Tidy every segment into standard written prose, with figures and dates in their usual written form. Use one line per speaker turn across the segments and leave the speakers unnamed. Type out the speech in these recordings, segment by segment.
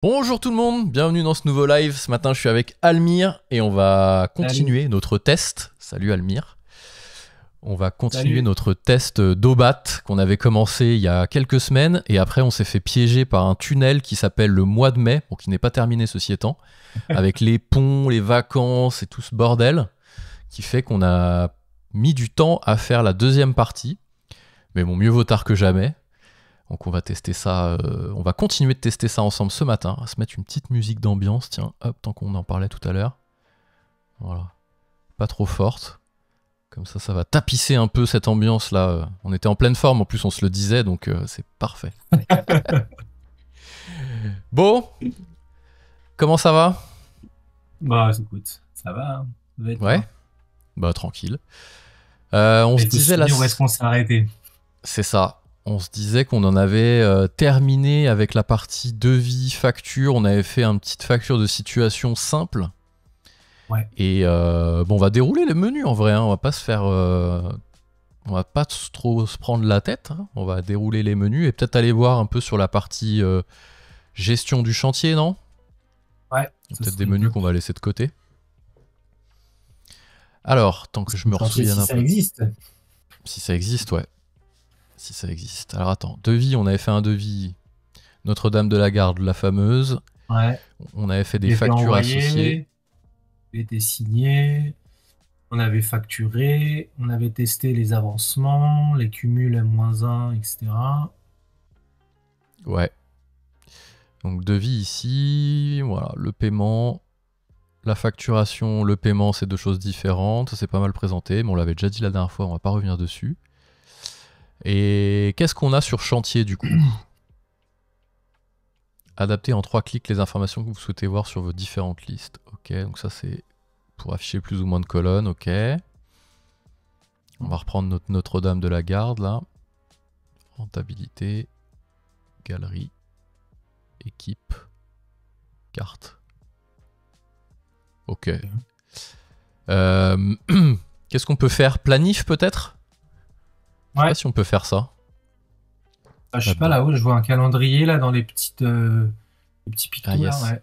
Bonjour tout le monde, bienvenue dans ce nouveau live. Ce matin, je suis avec Almir et on va
Salut,
continuer notre test. Salut Almir. On va continuer
salut.
notre test d'Obat qu'on avait commencé il y a quelques semaines et après on s'est fait piéger par un tunnel qui s'appelle le mois de mai, bon, qui n'est pas terminé ceci étant, avec les ponts, les vacances et tout ce bordel qui fait qu'on a mis du temps à faire la deuxième partie. Mais bon, mieux vaut tard que jamais. Donc on va tester ça, on va continuer de tester ça ensemble ce matin, à se mettre une petite musique d'ambiance, tiens, hop, tant qu'on en parlait tout à l'heure. Voilà, pas trop forte. Comme ça va tapisser un peu cette ambiance là. On était en pleine forme, en plus on se le disait, donc c'est parfait. Bon, comment ça va?
Bah écoute, ça va, hein. Ça va être
Ouais,
toi.
bah tranquille. On se
Il faut se
disait là,
souvenir où est-ce qu'on s'est arrêté.
c'est ça. On se disait qu'on en avait terminé avec la partie devis, facture. On avait fait une petite facture de situation simple.
Ouais.
Et bon, on va dérouler les menus en vrai. Hein. On va pas se faire, on va pas trop se prendre la tête. Hein. On va dérouler les menus et peut-être aller voir un peu sur la partie gestion du chantier, non?
Ouais,
Il y a
ça
peut-être des
serait
menus
top.
qu'on va laisser de côté. Alors, tant que je me
Chantier,
ressouvienne
si
un
ça
peu.
existe.
Si ça existe, ouais. Si ça existe. Alors attends, devis, on avait fait un devis Notre-Dame de la Garde, la fameuse.
Ouais.
On avait fait des
Il était
factures associées.
envoyé, il était signé, on avait facturé, on avait testé les avancements, les cumuls M-1, etc.
Ouais. Donc devis ici, voilà, le paiement, la facturation, le paiement, c'est deux choses différentes. C'est pas mal présenté, mais on l'avait déjà dit la dernière fois, on va pas revenir dessus. Et qu'est-ce qu'on a sur chantier du coup? Adapter en 3 clics les informations que vous souhaitez voir sur vos différentes listes. Ok, donc ça c'est pour afficher plus ou moins de colonnes, ok. On va reprendre notre Notre-Dame de la Garde là. Rentabilité, galerie, équipe, carte. Ok. Qu'est-ce qu'on peut faire? Planif peut-être? Je sais pas
Ouais.
si on peut faire ça
Ah, je sais pas,
là-dedans.
là-haut, je vois un calendrier là dans les petits
Ah
pictous là,
yes.
ouais.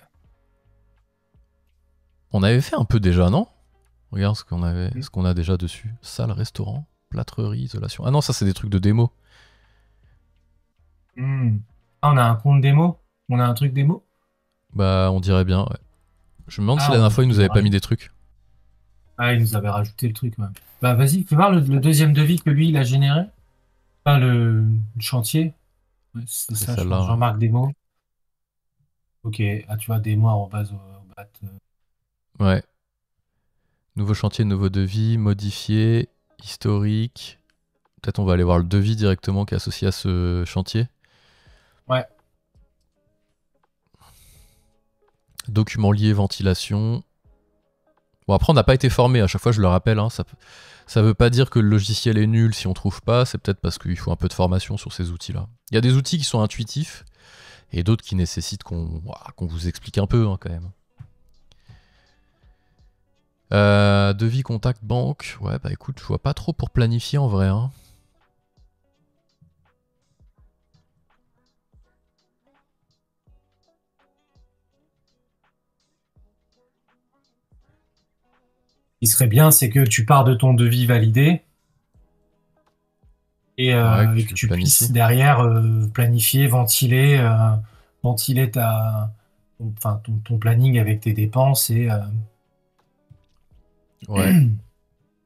On avait fait un peu déjà, non? Regarde ce qu'on avait,
Mm.
ce qu'on a déjà dessus. Salle, restaurant, plâtrerie, isolation. Ah non, ça c'est des trucs de démo.
Mm. Ah, on a un compte démo? On a un truc démo?
Bah on dirait bien, ouais. Je me demande si
Ah,
la
on
dernière
va
fois ils
peut-être
nous
le
avaient pas mis
rajouter.
des trucs.
Ah, il nous avait rajouté le truc, ouais. Bah, vas-y, fais voir le deuxième devis que lui, il a généré. Enfin, le chantier. Ouais, c'est
C'est
ça, je
celle-là,
pense.
ouais.
Jean-Marc Desmaux. Ok. Ah, tu vois, Desmaux en base au bat.
Ouais. Nouveau chantier, nouveau devis, modifié, historique. Peut-être on va aller voir le devis directement qui est associé à ce chantier.
Ouais.
Documents liés, ventilation. Bon, après, on n'a pas été formé, à chaque fois je le rappelle. Hein, ça veut pas dire que le logiciel est nul si on trouve pas, c'est peut-être parce qu'il faut un peu de formation sur ces outils-là. Il y a des outils qui sont intuitifs et d'autres qui nécessitent qu'on vous explique un peu hein, quand même. Devis, contact, banque. Ouais, bah écoute, je vois pas trop pour planifier en vrai. Hein.
Il serait bien, c'est que tu pars de ton devis validé
Ouais, que
et
tu
que tu puisses
planifies.
derrière planifier, ventiler ton planning avec tes dépenses
Ouais.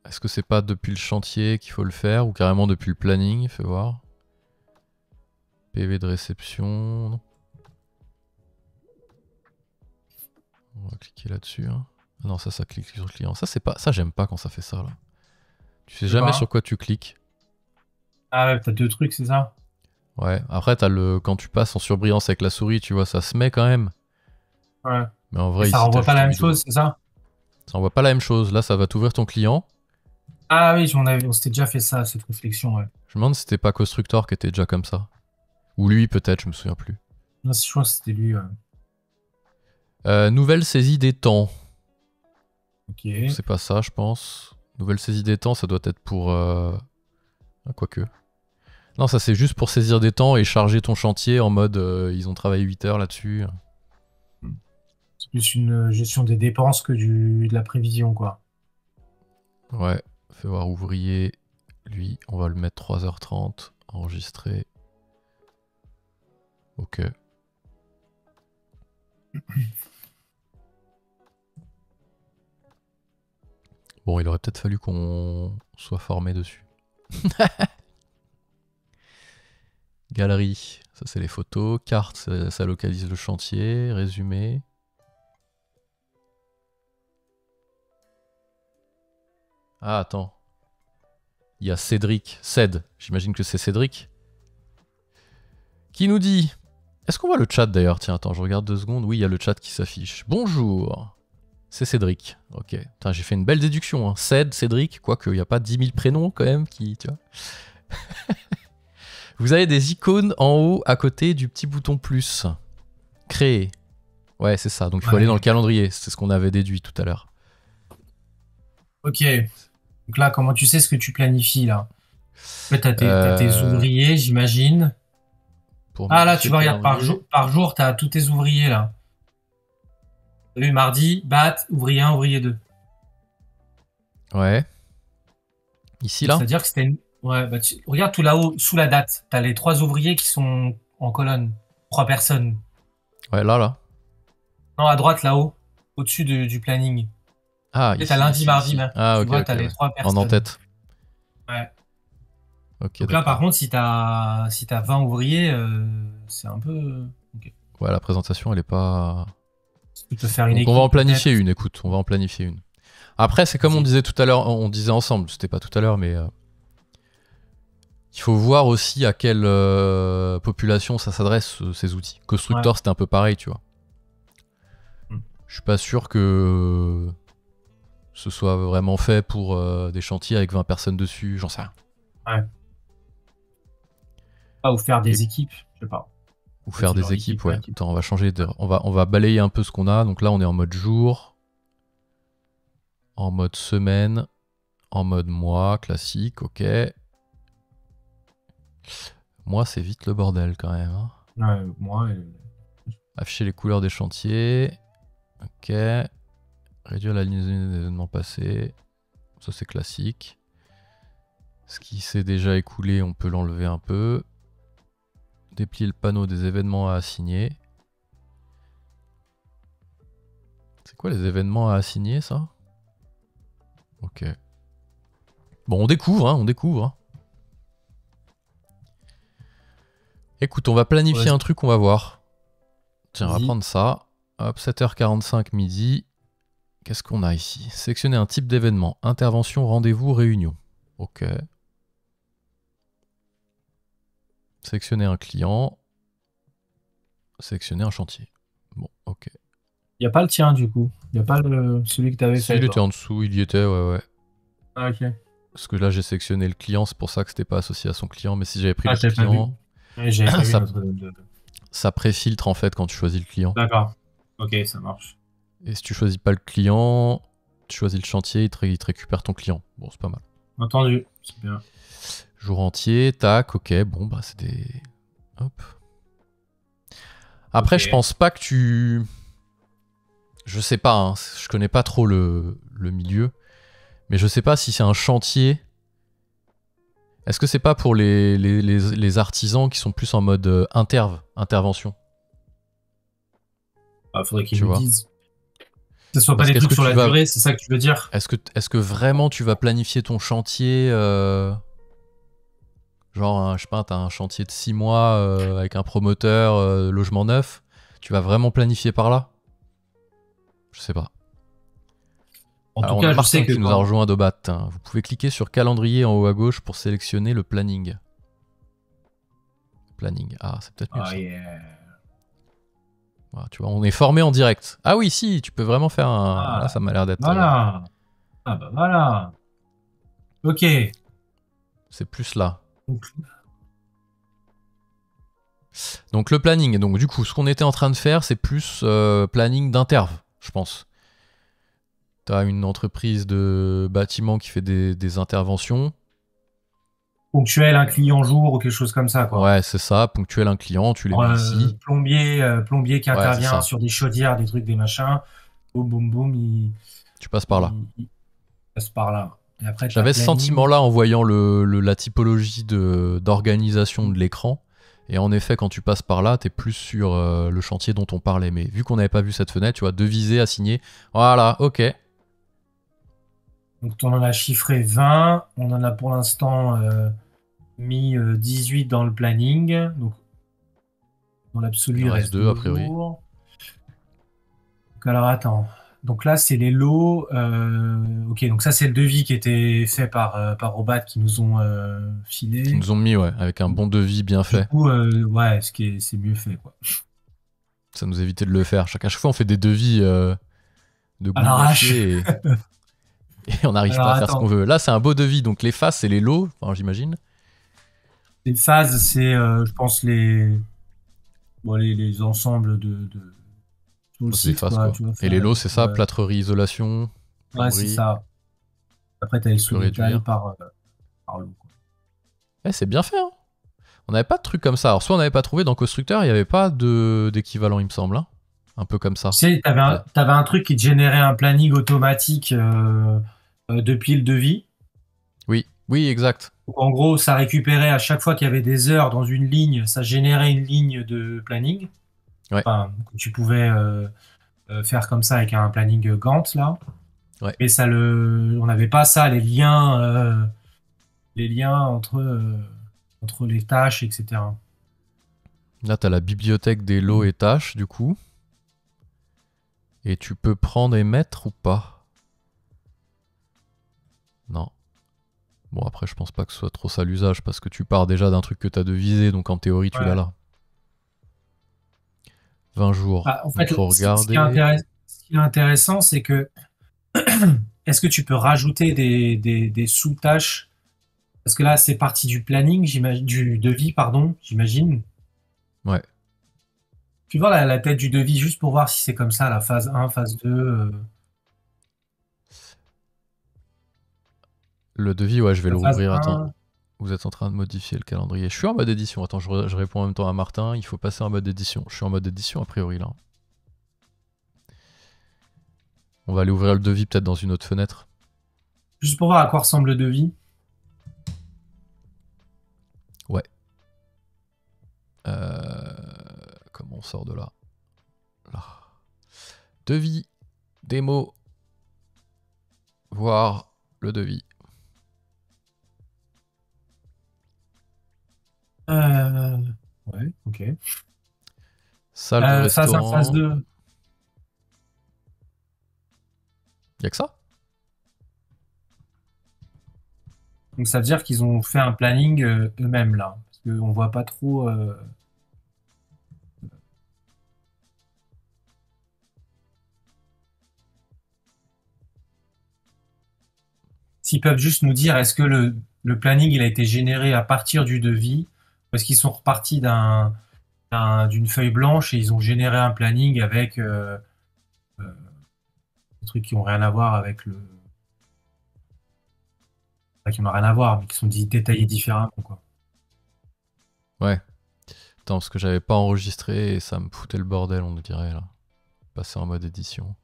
Est-ce que c'est pas depuis le chantier qu'il faut le faire ou carrément depuis le planning? Fais voir. PV de réception. Non. On va cliquer là-dessus. Hein. Ah non, ça clique sur le client. Ça, c'est pas. Ça, j'aime pas quand ça fait ça là. Tu sais
je sais
jamais
pas,
sur
hein.
quoi tu cliques.
Ah ouais, t'as deux trucs, c'est ça?
Ouais. Après, t'as le. Quand tu passes en surbrillance avec la souris, tu vois, ça se met quand même.
Ouais.
Mais en
Et
vrai,
ça
ici, t'as
renvoie pas
juste
la même
envie de.
chose, c'est ça?
Ça envoie pas la même chose. Là, ça va t'ouvrir ton client.
Ah oui, on s'était déjà fait ça, cette réflexion, ouais.
Je me demande si c'était pas Constructor qui était déjà comme ça. Ou lui, peut-être, je me souviens plus.
Non, je crois que c'était lui.
Nouvelle saisie des temps.
Ok.
C'est pas ça, je pense. Nouvelle saisie des temps, ça doit être pour. Ah, quoique. Non, ça c'est juste pour saisir des temps et charger ton chantier en mode ils ont travaillé 8 heures là-dessus.
plus une gestion des dépenses que de la prévision, quoi.
Ouais, fais voir ouvrier. Lui, on va le mettre 3h30. Enregistré. Ok. Bon, il aurait peut-être fallu qu'on soit formé dessus. Galerie, ça c'est les photos. Carte, ça localise le chantier. Résumé. Ah, attends. Il y a Cédric. Ced, j'imagine que c'est Cédric. Qui nous dit... Est-ce qu'on voit le chat d'ailleurs? Tiens, attends, je regarde 2 secondes. Oui, il y a le chat qui s'affiche. Bonjour. C'est Cédric. Ok. J'ai fait une belle déduction. Hein. Cédric, quoique il n'y a pas 10 000 prénoms quand même qui... Tu vois. Vous avez des icônes en haut à côté du petit bouton plus. Créer. Ouais, c'est ça. Donc il faut aller dans le calendrier. C'est ce qu'on avait déduit tout à l'heure.
Ok. Donc là, comment tu sais ce que tu planifies là? En fait, t'as tes ouvriers, j'imagine. Ah là, tu vois, regarde, par jour, t'as tous tes ouvriers là. T'as vu, mardi, bat, ouvrier 1, ouvrier 2.
Ouais. Ici, là?
C'est-à-dire que c'était une... Ouais, bah regarde tout là-haut, sous la date. T'as les 3 ouvriers qui sont en colonne. 3 personnes.
Ouais, là.
Non, à droite, là-haut. Au-dessus du planning.
Ah,
ici. T'as lundi, mardi, là.
Ah,
tu
ok,
vois, t'as les 3 personnes.
En tête.
Ouais.
Ok,
donc là, par contre, si t'as 20 ouvriers, c'est un peu... Okay.
Ouais, la présentation, elle est pas...
Tu peux faire une
donc on va en planifier une, écoute. On va en planifier une. Après, c'est comme on disait tout à l'heure, on disait ensemble, c'était pas tout à l'heure, mais... il faut voir aussi à quelle population ça s'adresse, ces outils. Constructor, c'était un peu pareil, tu vois. Je suis pas sûr que ce soit vraiment fait pour des chantiers avec 20 personnes dessus, j'en sais rien.
Ouais. Ah, ou faire des équipes, je sais pas.
Ou faire des équipes, ouais. Attends, on va changer de... on va balayer un peu ce qu'on a. Donc là, on est en mode jour, en mode semaine, en mode mois, classique, ok. Moi, c'est vite le bordel quand même. Hein.
Ouais, moi...
Afficher les couleurs des chantiers. Ok. Réduire la ligne des événements passés. Ça, c'est classique. Ce qui s'est déjà écoulé, on peut l'enlever un peu. Déplier le panneau des événements à assigner. C'est quoi les événements à assigner, ça? Ok. Bon, on découvre, hein, on découvre. Hein. Écoute, on va planifier un truc, on va voir. Tiens, on va prendre ça. Hop, 7h45 midi. Qu'est-ce qu'on a ici? Sélectionner un type d'événement. Intervention, rendez-vous, réunion. Ok. Sélectionner un client. Sélectionner un chantier. Bon, ok.
Il n'y a pas le tien, du coup. Il n'y a pas celui que tu avais fait.
Il était en dessous, il y était, ouais.
Ah, ok.
Parce que là, j'ai sélectionné le client, c'est pour ça que c'était pas associé à son client. Mais si j'avais pris le client... ça préfiltre, en fait, quand tu choisis le client.
D'accord. Ok, ça marche.
Et si tu choisis pas le client, tu choisis le chantier, il te récupère ton client. Bon, c'est pas mal.
Entendu, c'est bien.
Jour entier, tac, ok, bon, bah c'est des... Hop. Après, je pense pas que tu... Je sais pas, hein, je connais pas trop le milieu, mais je sais pas si c'est un chantier... Est-ce que c'est pas pour les artisans qui sont plus en mode intervention?
Faudrait qu'ils me disent. Que ce soit pas des trucs sur la durée, c'est ça que tu veux dire?
Est-ce que vraiment tu vas planifier ton chantier genre, je sais pas, t'as un chantier de 6 mois avec un promoteur logement neuf, tu vas vraiment planifier par là? Je sais pas.
En tout cas, je sais que
qui nous a rejoint de Bat. Hein. Vous pouvez cliquer sur calendrier en haut à gauche pour sélectionner le planning. Planning. Ah, c'est peut-être mieux ça. Voilà, tu vois, on est formé en direct. Ah oui, si, tu peux vraiment faire un... Là, ça m'a l'air d'être...
Voilà. Ah bah voilà. Ok.
C'est plus là. Donc le planning. Donc du coup, ce qu'on était en train de faire, c'est plus planning d'interve, je pense. T'as une entreprise de bâtiment qui fait des interventions.
ponctuel, un client jour ou quelque chose comme ça, quoi.
Ouais, c'est ça, ponctuel un client, tu les mets ici.
Plombier qui
Ouais, c'est
intervient
ça.
sur des chaudières, des trucs, des machins. Boum, boum, boum,
Tu passes par là.
il passe par là. Et après, tu as
J'avais ce
planning.
sentiment-là en voyant la typologie d'organisation de l'écran. Et en effet, quand tu passes par là, t'es plus sur le chantier dont on parlait. Mais vu qu'on n'avait pas vu cette fenêtre, tu vois, deviser, assigner. Voilà, ok.
Donc, on en a chiffré 20. On en a pour l'instant mis 18 dans le planning. Donc, dans l'absolu,
Il
il
en reste
reste
2 a
2
priori.
jours. Donc, alors, attends. Donc là, c'est les lots. Ok, donc ça, c'est le devis qui était fait par Robat qui nous ont
Qui
filé.
nous ont mis, ouais, avec un bon devis bien
Du
fait.
coup, ouais, c'est mieux fait, quoi.
Ça nous évitait de le faire. À chaque fois, on fait des devis de
À
goût de
l'arrache.
moitié et on n'arrive
Alors,
pas à faire ce qu'on
attends.
veut. Là, c'est un beau devis. Donc les faces et les lots, enfin, j'imagine.
Les phases, c'est, je pense, les ensembles sur le
C'est des
site,
faces,
quoi.
quoi.
Tu vois,
Et les lots, c'est ça, plâtrerie, isolation,
ouais, c'est
plomberie,
ça. Après, tu as les
tu peux
sous-détails
réduire.
par lot, quoi.
Eh, c'est bien fait, hein. On n'avait pas de trucs comme ça. Alors, soit on n'avait pas trouvé dans Constructeur, il n'y avait pas d'équivalent, il me semble. Hein. Un peu comme
Tu
ça.
sais, t'avais un truc qui te générait un planning automatique depuis le devis.
Oui, oui, exact.
Donc, en gros, ça récupérait à chaque fois qu'il y avait des heures dans une ligne, ça générait une ligne de planning.
Ouais,
Enfin, tu pouvais faire comme ça avec un planning Gantt, là.
ouais.
Mais on n'avait pas ça, les liens entre les tâches, etc.
Là, tu as la bibliothèque des lots et tâches, du coup. Et tu peux prendre et mettre ou pas? Non. Bon, après, je pense pas que ce soit trop ça l'usage, parce que tu pars déjà d'un truc que tu as devisé, donc en théorie, tu l'as
Ouais.
là. 20 jours.
Bah, en
Donc,
fait,
faut regarder.
ce qui est intéressant, c'est que est-ce que tu peux rajouter des sous-tâches? Parce que là, c'est parti du planning, j'imagine, du devis, pardon, j'imagine.
Ouais.
Tu vois la tête du devis juste pour voir si c'est comme ça, la phase 1, phase 2.
Le devis, ouais, je vais
La phase
l'ouvrir. Attends.
1.
Vous êtes en train de modifier le calendrier. Je suis en mode édition. Attends, je réponds en même temps à Martin. Il faut passer en mode édition. Je suis en mode édition a priori là. On va aller ouvrir le devis peut-être dans une autre fenêtre.
Juste pour voir à quoi ressemble le devis.
Ouais. Comment on sort de là? Là. Devis. Démo. Voir le devis.
Euh, Ouais, ok.
Salle de
Phase 1, phase
restaurant.
2.
Y'a que ça?
Donc ça veut dire qu'ils ont fait un planning eux-mêmes là. Parce qu'on voit pas trop. S'ils peuvent juste nous dire est-ce que le planning il a été généré à partir du devis, ou est-ce qu'ils sont repartis d'une feuille blanche et ils ont généré un planning avec euh, des trucs qui ont rien à voir avec le. Enfin, qui n'ont rien à voir, mais qui sont détaillés différemment, quoi.
Ouais. Attends, parce que j'avais pas enregistré et ça me foutait le bordel, on dirait là. Passer en mode édition.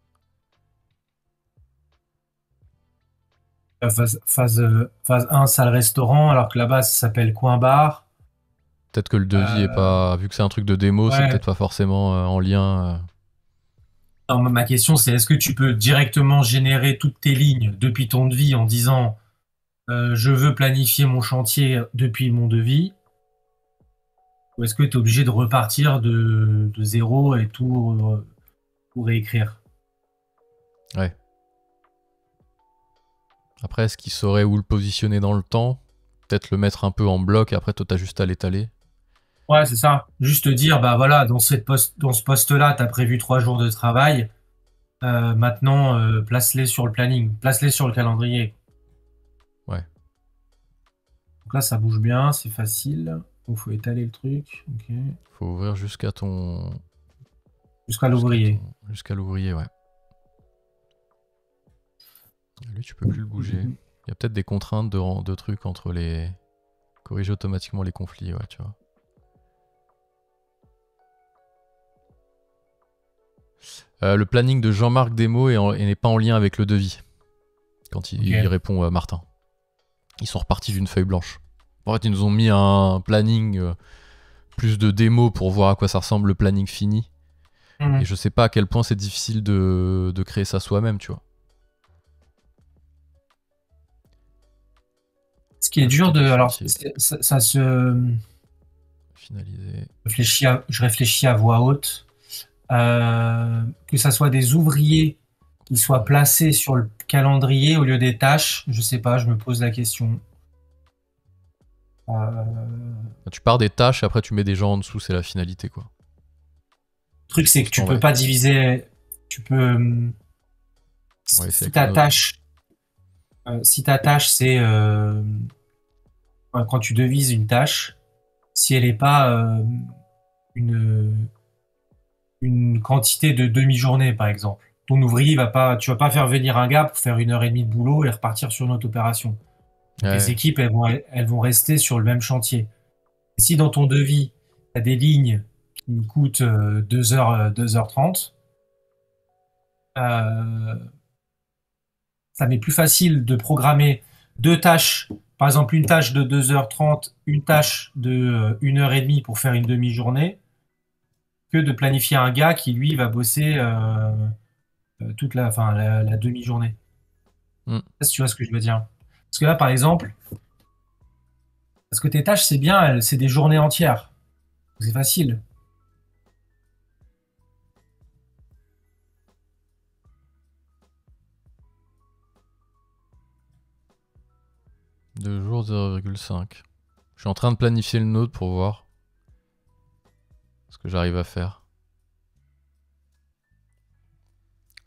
Phase 1, salle-restaurant, alors que là-bas, ça s'appelle coin-bar.
Peut-être que le devis est pas. Vu que c'est un truc de démo, c'est
Ouais.
peut-être pas forcément en lien.
Non, ma question, c'est est-ce que tu peux directement générer toutes tes lignes depuis ton devis en disant je veux planifier mon chantier depuis mon devis, ou est-ce que tu es obligé de repartir de zéro et tout réécrire?
Ouais. Après, est-ce qu'il saurait où le positionner dans le temps? Peut-être le mettre un peu en bloc et après, toi, t'as juste à l'étaler.
Ouais, c'est ça. Juste dire, bah voilà, dans ce poste-là, tu as prévu 3 jours de travail. Maintenant, place-les sur le planning, place-les sur le calendrier.
Ouais.
Donc là, ça bouge bien, c'est facile. Il faut étaler le truc. Ok.
Faut ouvrir jusqu'à ton.
Jusqu'à l'ouvrier.
Jusqu'à l'ouvrier, ouais. Lui, tu peux plus le bouger. Il y a peut-être des contraintes de trucs entre les. Corriger automatiquement les conflits, ouais, tu vois. Le planning de Jean-Marc Desmaux n'est pas en lien avec le devis. Quand il répond à Martin. Ils sont repartis d'une feuille blanche. En fait, ils nous ont mis un planning plus de démos pour voir à quoi ça ressemble le planning fini. Et je sais pas à quel point c'est difficile de créer ça soi-même, tu vois.
Ce qui est dur de... Alors, ça se...
Finaliser.
Je réfléchis à voix haute. Que ça soit des ouvriers qui soient placés sur le calendrier au lieu des tâches, je sais pas, je me pose la question.
Tu pars des tâches et après tu mets des gens en dessous, c'est la finalité, quoi.
Le truc, c'est que tu peux pas diviser... Tu peux... si ta tâche... si ta tâche, c'est... quand tu devises une tâche, si elle n'est pas une quantité de demi-journée, par exemple. Ton ouvrier, tu vas pas faire venir un gars pour faire 1h30 de boulot et repartir sur notre opération. Les équipes, elles vont rester sur le même chantier. Et si dans ton devis, tu as des lignes qui coûtent 2h, 2h30, ça m'est plus facile de programmer 2 tâches, par exemple une tâche de 2h30, une tâche de 1h30 pour faire une demi-journée, que de planifier un gars qui, lui, va bosser toute la demi-journée. Je sais pas si tu vois ce que je veux dire. Parce que là, par exemple, parce que tes tâches, c'est bien, c'est des journées entières. C'est facile.
Deux jours, 0,5. Je suis en train de planifier le node pour voir ce que j'arrive à faire.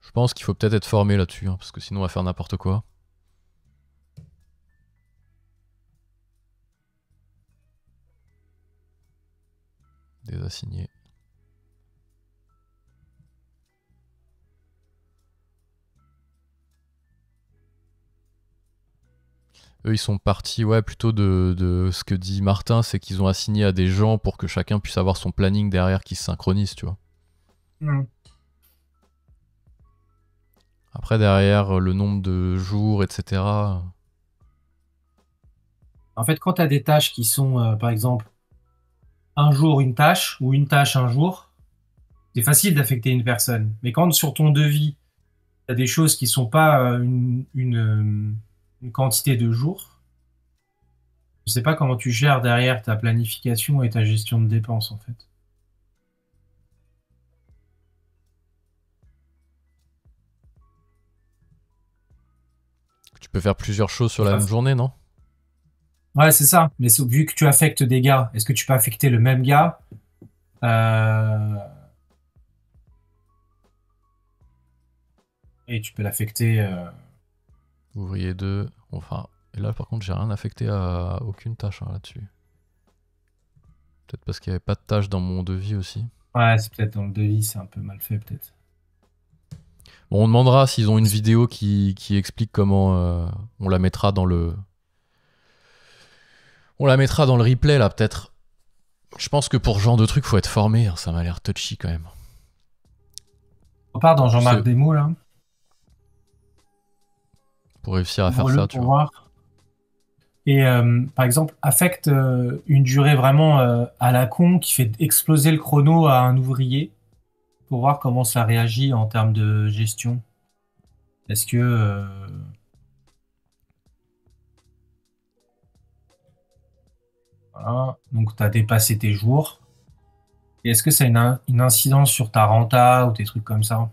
Je pense qu'il faut peut-être être formé là-dessus, hein, parce que sinon on va faire n'importe quoi. Désassigner. Eux, ils sont partis, ouais, plutôt de ce que dit Martin, c'est qu'ils ont assigné à des gens pour que chacun puisse avoir son planning derrière qui se synchronise, tu vois. Après, derrière, le nombre de jours, etc.
En fait, quand tu as des tâches qui sont, par exemple, un jour une tâche ou une tâche un jour, c'est facile d'affecter une personne. Mais quand sur ton devis, tu as des choses qui sont pas une quantité de jours, je sais pas comment tu gères derrière ta planification et ta gestion de dépenses, en fait.
Tu peux faire plusieurs choses sur la même journée, non?
Ouais, c'est ça. Mais vu que tu affectes des gars, est-ce que tu peux affecter le même gars et tu peux l'affecter...
Ouvrier 2, enfin... Et là, par contre, j'ai rien affecté à aucune tâche hein, là-dessus. Peut-être parce qu'il n'y avait pas de tâche dans mon devis aussi.
Ouais, c'est peut-être dans le devis, c'est un peu mal fait, peut-être.
Bon, on demandera s'ils ont une vidéo qui explique comment on la mettra dans le... On la mettra dans le replay, là, peut-être. Je pense que pour ce genre de truc, faut être formé. Hein, ça m'a l'air touchy, quand même.
On part dans Jean-Marc Desmaux, là.
Pour réussir à faire ça, tu vois.
Voir. Et par exemple, affecte une durée vraiment à la con qui fait exploser le chrono à un ouvrier pour voir comment ça réagit en termes de gestion. Est-ce que... voilà. Donc, tu as dépassé tes jours. Et est-ce que ça a une incidence sur ta renta ou des trucs comme ça?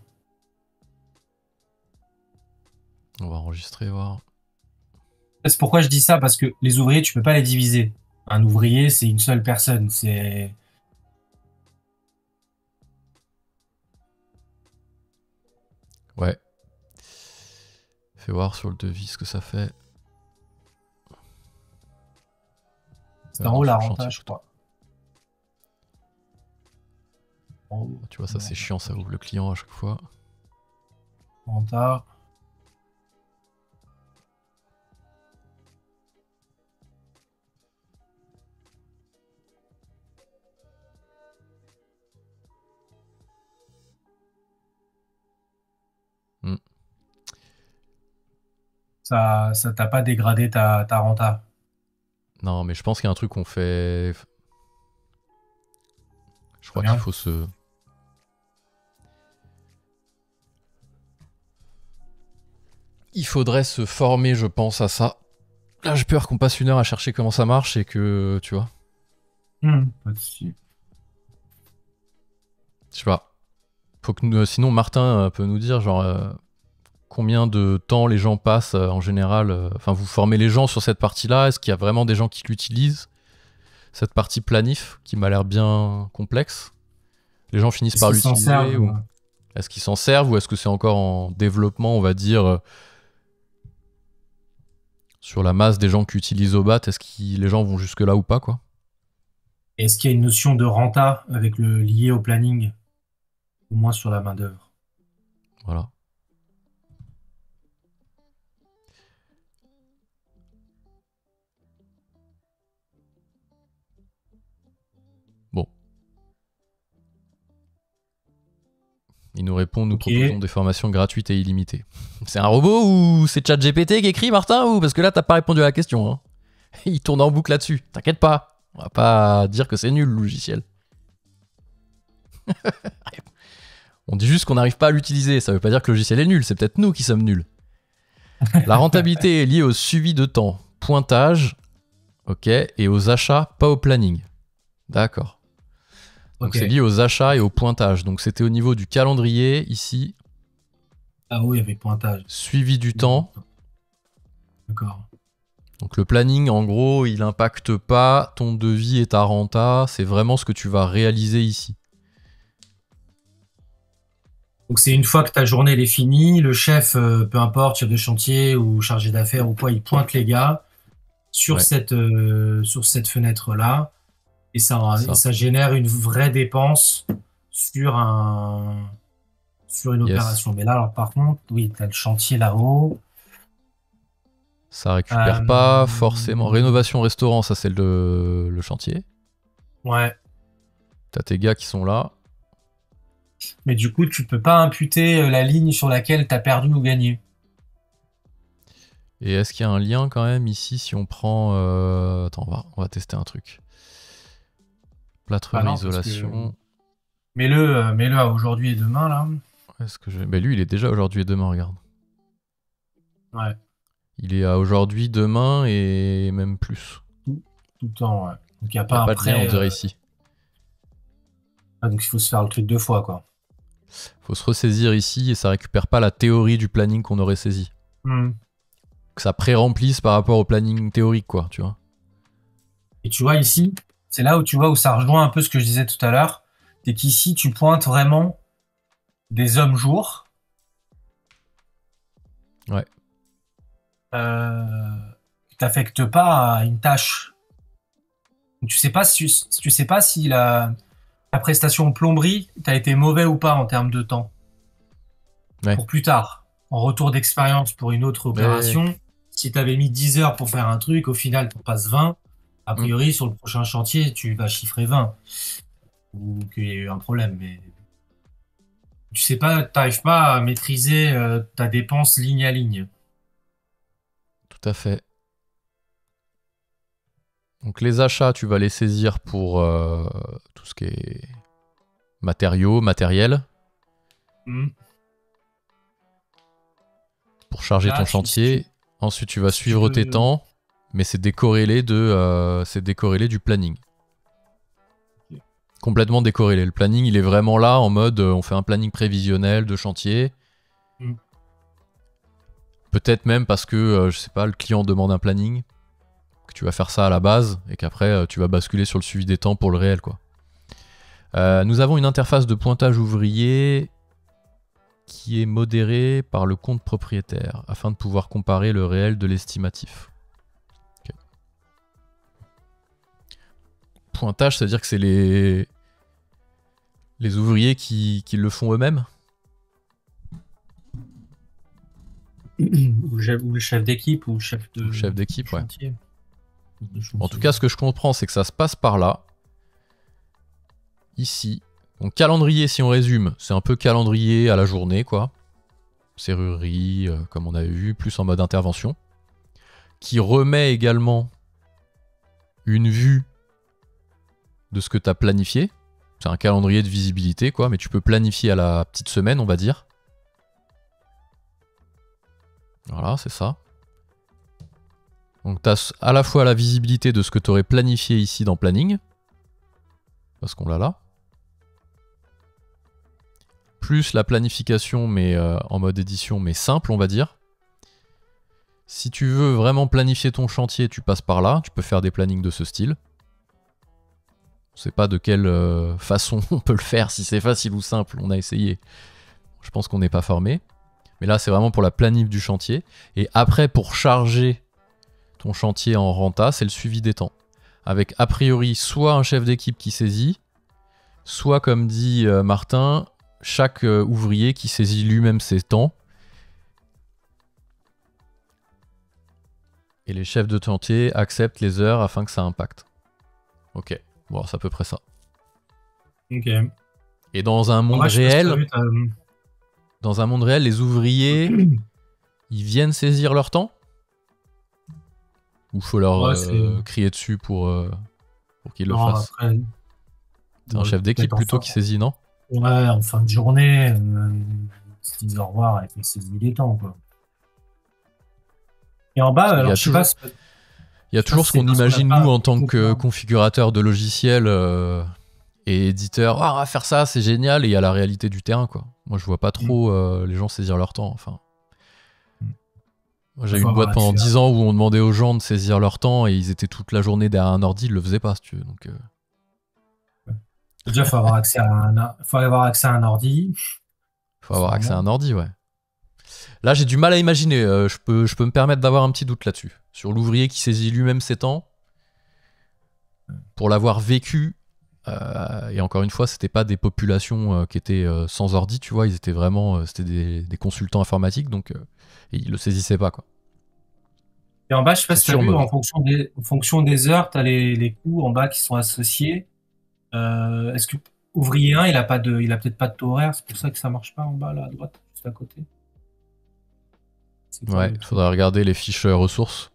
On va enregistrer, voir.
C'est pourquoi je dis ça, parce que les ouvriers, tu peux pas les diviser. Un ouvrier, c'est une seule personne. C'est...
Ouais. Fais voir sur le devis ce que ça fait.
C'est en haut la renta, je crois.
Tu vois, ça c'est chiant, ça ouvre le client à chaque fois.
Renta. Ça t'a pas dégradé ta renta.
Non, mais je pense qu'il y a un truc qu'on fait... Je crois
Bien.
qu'il faut se... Il faudrait se former, je pense, à ça. Là, j'ai peur qu'on passe 1 heure à chercher comment ça marche et que, tu vois...
Pas de souci.
Je sais pas. Faut que sinon, Martin peut nous dire, genre... combien de temps les gens passent en général. Enfin, vous formez les gens sur cette partie-là. Est-ce qu'il y a vraiment des gens qui l'utilisent? Cette partie planif qui m'a l'air bien complexe. Les gens finissent par l'utiliser ou... Est-ce qu'ils s'en servent ou est-ce que c'est encore en développement, on va dire, sur la masse des gens qui utilisent Obat? Est-ce que les gens vont jusque-là ou pas, quoi?
Est-ce qu'il y a une notion de renta avec le lié au planning? Au moins sur la main-d'œuvre.
Voilà. Il nous répond, nous proposons des formations gratuites et illimitées. C'est un robot ou c'est ChatGPT qui écrit, Martin, ou parce que là, t'as pas répondu à la question. Hein. Il tourne en boucle là-dessus. T'inquiète pas. On va pas dire que c'est nul, le logiciel. On dit juste qu'on n'arrive pas à l'utiliser. Ça veut pas dire que le logiciel est nul. C'est peut-être nous qui sommes nuls. La rentabilité est liée au suivi de temps, pointage, ok, et aux achats, pas au planning. D'accord. Donc c'est lié aux achats et au pointage. Donc c'était au niveau du calendrier ici.
Ah oui, avec pointage.
Suivi du temps.
D'accord.
Donc le planning, en gros, il n'impacte pas ton devis et ta renta. C'est vraiment ce que tu vas réaliser ici.
Donc c'est une fois que ta journée elle est finie, le chef, peu importe, chef de chantier ou chargé d'affaires ou quoi, il pointe les gars sur cette fenêtre-là. Et ça génère une vraie dépense sur une opération. Mais là, alors, par contre, oui, tu as le chantier là-haut.
Ça récupère pas forcément. Rénovation restaurant, ça c'est le chantier.
Ouais.
T'as tes gars qui sont là.
Mais du coup, tu peux pas imputer la ligne sur laquelle tu as perdu ou gagné.
Et est-ce qu'il y a un lien quand même ici si on prend... Attends, on va tester un truc. Plâtrerie, isolation.
Mets-le à aujourd'hui et demain, là.
Est-ce que Mais lui, il est déjà aujourd'hui et demain, regarde.
Ouais.
Il est à aujourd'hui, demain et même plus.
Tout le temps, ouais. Donc il n'y a pas un
de lien, on dirait ici.
Ah, donc il faut se faire le truc 2 fois, quoi.
Faut se ressaisir ici et ça récupère pas la théorie du planning qu'on aurait saisi. Que ça pré-remplisse par rapport au planning théorique, quoi, tu vois.
Et tu vois ici, c'est là où tu vois où ça rejoint un peu ce que je disais tout à l'heure. C'est qu'ici, tu pointes vraiment des hommes-jours.
Ouais.
Qui t'affectent pas à une tâche. Donc, tu sais pas si la prestation plomberie, t'as été mauvais ou pas en termes de temps.
Ouais.
Pour plus tard, en retour d'expérience pour une autre opération, si t'avais mis 10 heures pour faire un truc, au final, t'en passes 20. A priori, sur le prochain chantier, tu vas chiffrer 20. Ou qu'il y a eu un problème, mais tu sais pas, t'arrives pas à maîtriser ta dépense ligne à ligne.
Tout à fait. Donc les achats, tu vas les saisir pour tout ce qui est matériaux, matériel. Pour charger ton chantier. Ensuite, tu vas suivre tes temps, mais c'est décorrélé du planning. Complètement décorrélé. Le planning, il est vraiment là en mode on fait un planning prévisionnel de chantier. Peut-être même parce que, je sais pas, le client demande un planning, que tu vas faire ça à la base et qu'après tu vas basculer sur le suivi des temps pour le réel, quoi. Nous avons une interface de pointage ouvrier qui est modérée par le compte propriétaire afin de pouvoir comparer le réel de l'estimatif. Okay. Pointage, ça veut dire que c'est les ouvriers qui le font eux-mêmes?
Ou le chef d'équipe ou le chef
d'équipe, ouais.
Chantier.
En tout cas, ce que je comprends, c'est que ça se passe par là. Ici. Donc calendrier, si on résume, c'est un peu calendrier à la journée, quoi. serrurerie, comme on avait vu, plus en mode intervention, qui remet également une vue de ce que tu as planifié. C'est un calendrier de visibilité, quoi, mais tu peux planifier à la petite semaine, on va dire. Voilà, c'est ça. Donc tu as à la fois la visibilité de ce que tu aurais planifié ici dans Planning, parce qu'on l'a là, plus la planification, mais en mode édition, mais simple, on va dire. Si tu veux vraiment planifier ton chantier, tu passes par là, tu peux faire des plannings de ce style. Je sais pas de quelle façon on peut le faire, si c'est facile ou simple, on a essayé. Je pense qu'on n'est pas formé. Mais là, c'est vraiment pour la planif du chantier. Et après, pour charger ton chantier en renta, c'est le suivi des temps. Avec a priori soit un chef d'équipe qui saisit, soit comme dit Martin, chaque ouvrier qui saisit lui-même ses temps. Et les chefs de chantier acceptent les heures afin que ça impacte. Ok. Bon, c'est à peu près ça.
Ok.
Et dans un monde réel, les ouvriers, ils viennent saisir leur temps? Ou faut leur crier dessus pour qu'ils le fassent? Après, c'est un chef d'équipe plutôt qui saisit, non?
Ouais, en fin de journée, ils se disent au revoir et ils saisissent les temps, quoi. Et en bas, alors je sais pas.
Il y a toujours ce qu'on imagine nous en tant que configurateur de logiciels et éditeur. Ah, on va faire ça, c'est génial. Et il y a la réalité du terrain, quoi. Moi, je vois pas trop les gens saisir leur temps. Enfin, moi, j'ai eu une boîte pendant 10 ans où on demandait aux gens de saisir leur temps et ils étaient toute la journée derrière un ordi, ils le faisaient pas, si tu veux. Donc,
déjà, faut avoir accès à un ordi.
Faut avoir accès à un ordi, ouais. Là, j'ai du mal à imaginer. Je peux me permettre d'avoir un petit doute là-dessus. Sur l'ouvrier qui saisit lui-même ses temps. Pour l'avoir vécu, et encore une fois, c'était pas des populations qui étaient sans ordi, tu vois. Ils étaient vraiment, c'était des consultants informatiques, donc ils le saisissaient pas, quoi.
Et en bas, je sais pas si tu as vu, en fonction des heures, tu as les coûts en bas qui sont associés. Est-ce que ouvrier 1, il a peut-être pas de taux horaire, c'est pour ça que ça marche pas en bas, là, à droite, juste à côté.
Ouais, il faudra regarder les fiches ressources.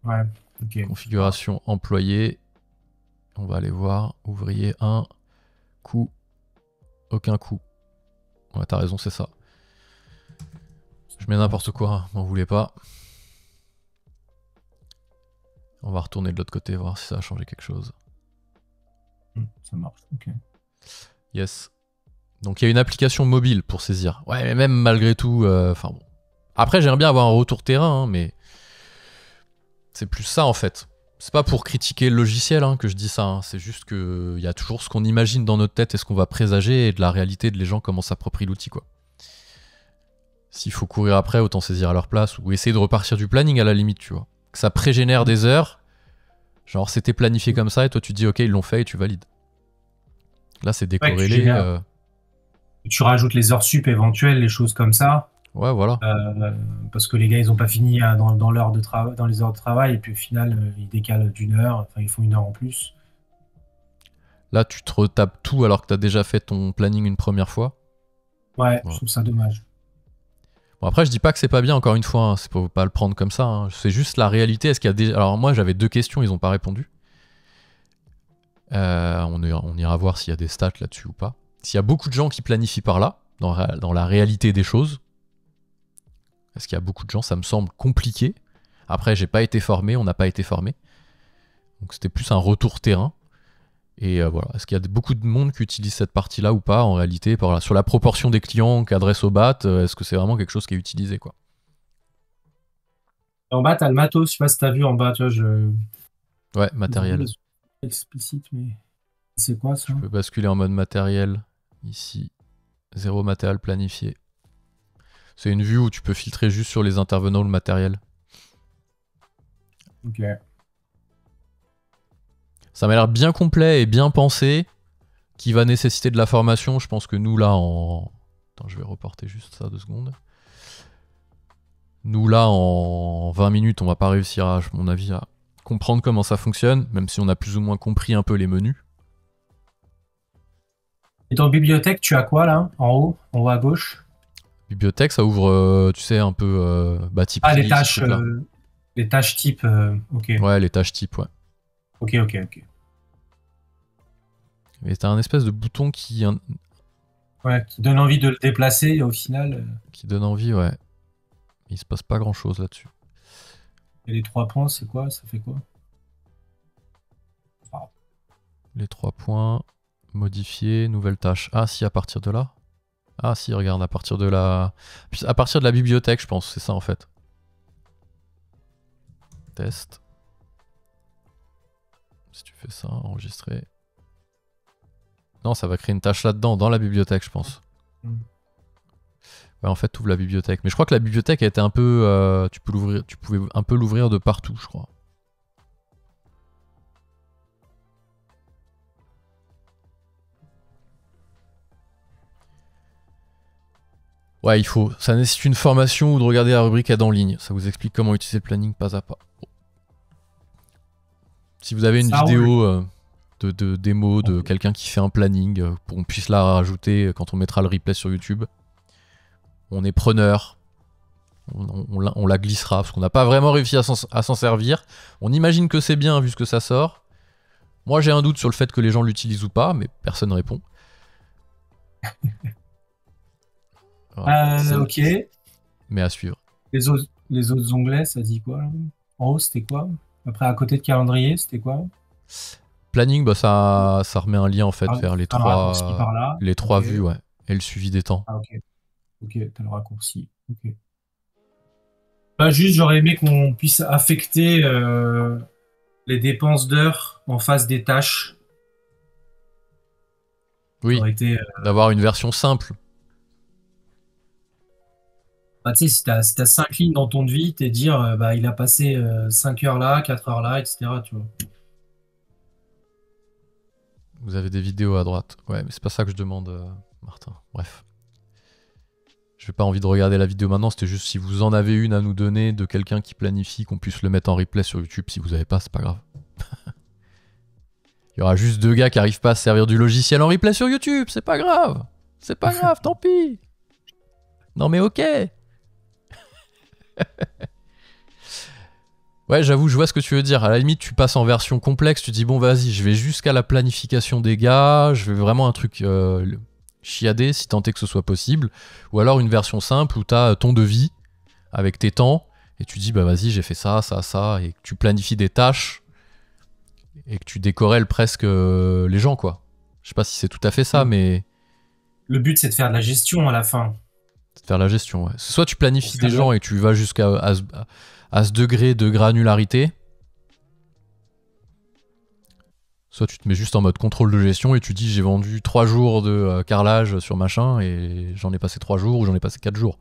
Ouais, ok.
Configuration employé. On va aller voir. Ouvrier 1. Coût. Aucun coût. Ouais, t'as raison, c'est ça. Je mets n'importe quoi, m'en voulez pas. On va retourner de l'autre côté, voir si ça a changé quelque chose.
Ça marche, ok.
Yes. Donc il y a une application mobile pour saisir. Ouais, mais même malgré tout, enfin bon. Après, j'aimerais bien avoir un retour terrain, hein, mais c'est plus ça en fait. C'est pas pour critiquer le logiciel que je dis ça. Hein. C'est juste qu'il y a toujours ce qu'on imagine dans notre tête et ce qu'on va présager et de la réalité de les gens comment s'approprient l'outil, quoi. S'il faut courir après, autant saisir à leur place ou essayer de repartir du planning à la limite, tu vois. Que ça pré-génère des heures. Genre, c'était planifié comme ça et toi tu te dis ok, ils l'ont fait et tu valides. Là, c'est décorrélé.
Ouais, tu rajoutes les heures sup éventuelles, les choses comme ça.
Ouais, voilà.
Parce que les gars, ils ont pas fini dans l'heure de travail, dans les heures de travail, et puis au final, ils décalent d'une heure, enfin, ils font une heure en plus.
Là, tu te retapes tout alors que tu as déjà fait ton planning une première fois.
Ouais, je trouve ça dommage.
Bon, après, je dis pas que c'est pas bien, encore une fois, hein, c'est faut pas le prendre comme ça. Hein. C'est juste la réalité. Est-ce qu'il y a des... Alors, moi, j'avais 2 questions, ils ont pas répondu. On ira voir s'il y a des stats là-dessus ou pas. S'il y a beaucoup de gens qui planifient par là, dans la réalité des choses. Est-ce qu'il y a beaucoup de gens? Ça me semble compliqué. Après, j'ai pas été formé, on n'a pas été formé. Donc c'était plus un retour terrain. Et voilà. Est-ce qu'il y a beaucoup de monde qui utilise cette partie-là ou pas en réalité sur la proportion des clients qu'adresse au BAT, est-ce que c'est vraiment quelque chose qui est utilisé, quoi?
En bas, t'as le matos, je sais pas si t'as vu en bas, tu vois,
Ouais, matériel.
Explicite, mais c'est quoi ça?
Je peux basculer en mode matériel. Ici, 0 matériel planifié. C'est une vue où tu peux filtrer juste sur les intervenants le matériel.
Ok.
Ça m'a l'air bien complet et bien pensé, qui va nécessiter de la formation. Je pense que nous là en... Attends, je vais reporter juste ça 2 secondes. Nous là en 20 minutes, on va pas réussir à mon avis à comprendre comment ça fonctionne, même si on a plus ou moins compris un peu les menus.
Et dans bibliothèque, tu as quoi là? En haut à gauche?
Bibliothèque, ça ouvre, tu sais, un peu type
Ah,
Lily,
les tâches type, ok.
Ouais, les tâches type, ouais.
Ok.
Et t'as un espèce de bouton qui
donne envie de le déplacer et au final.
Qui donne envie, ouais. Il se passe pas grand chose là-dessus.
Et les 3 points, c'est quoi? Ça fait quoi?
Les 3 points, modifier, nouvelle tâche. Ah si, à partir de là. Ah si, regarde, à partir de la bibliothèque, je pense, c'est ça en fait. Test. Si tu fais ça, enregistrer. Non, ça va créer une tâche là-dedans, dans la bibliothèque, je pense. Ouais, en fait, tu ouvres la bibliothèque. Mais je crois que la bibliothèque a été un peu... tu pouvais un peu l'ouvrir de partout, je crois. Ouais, il faut. Ça nécessite une formation ou de regarder la rubrique aide en ligne. Ça vous explique comment utiliser le planning pas à pas. Bon. Si vous avez une vidéo de démo de quelqu'un qui fait un planning, pour qu'on puisse la rajouter quand on mettra le replay sur YouTube, on est preneur. On la glissera parce qu'on n'a pas vraiment réussi à s'en servir. On imagine que c'est bien vu ce que ça sort. Moi j'ai un doute sur le fait que les gens l'utilisent ou pas, mais personne ne répond.
Voilà, ok.
Mais à suivre.
Les autres onglets, ça dit quoi là? En haut, c'était quoi? Après, à côté de calendrier, c'était quoi?
Planning, bah ça remet un lien en fait vers les trois vues, ouais, et le suivi des temps.
Ah ok, t'as le raccourci. Ok. Bah, juste, j'aurais aimé qu'on puisse affecter les dépenses d'heures en face des tâches.
Oui, d'avoir une version simple.
Bah, tu sais, si t'as 5 lignes dans ton devis, t'es dire, bah, il a passé 5 heures là, 4 heures là, etc. Tu vois.
Vous avez des vidéos à droite. Ouais, mais c'est pas ça que je demande, Martin. Bref. J'ai pas envie de regarder la vidéo maintenant, c'était juste si vous en avez une à nous donner de quelqu'un qui planifie, qu'on puisse le mettre en replay sur YouTube. Si vous avez pas, c'est pas grave. Il y aura juste 2 gars qui arrivent pas à se servir du logiciel en replay sur YouTube, c'est pas grave. C'est pas grave, tant pis. Non mais ok. Ouais, j'avoue, je vois ce que tu veux dire. À la limite, tu passes en version complexe, tu dis bon, vas-y, je vais jusqu'à la planification des gars, je vais vraiment un truc chiadé, si tant est que ce soit possible. Ou alors une version simple où tu as ton devis avec tes temps, et tu dis bah vas-y, j'ai fait ça, ça, ça, et que tu planifies des tâches, et que tu décorelles presque les gens, quoi. Je sais pas si c'est tout à fait ça, mais...
Le but, c'est de faire de la gestion à la fin.
C'est de faire la gestion, ouais. Soit tu planifies des gens et tu vas jusqu'à à ce degré de granularité, soit tu te mets juste en mode contrôle de gestion et tu dis j'ai vendu 3 jours de carrelage sur machin et j'en ai passé 3 jours ou j'en ai passé 4 jours.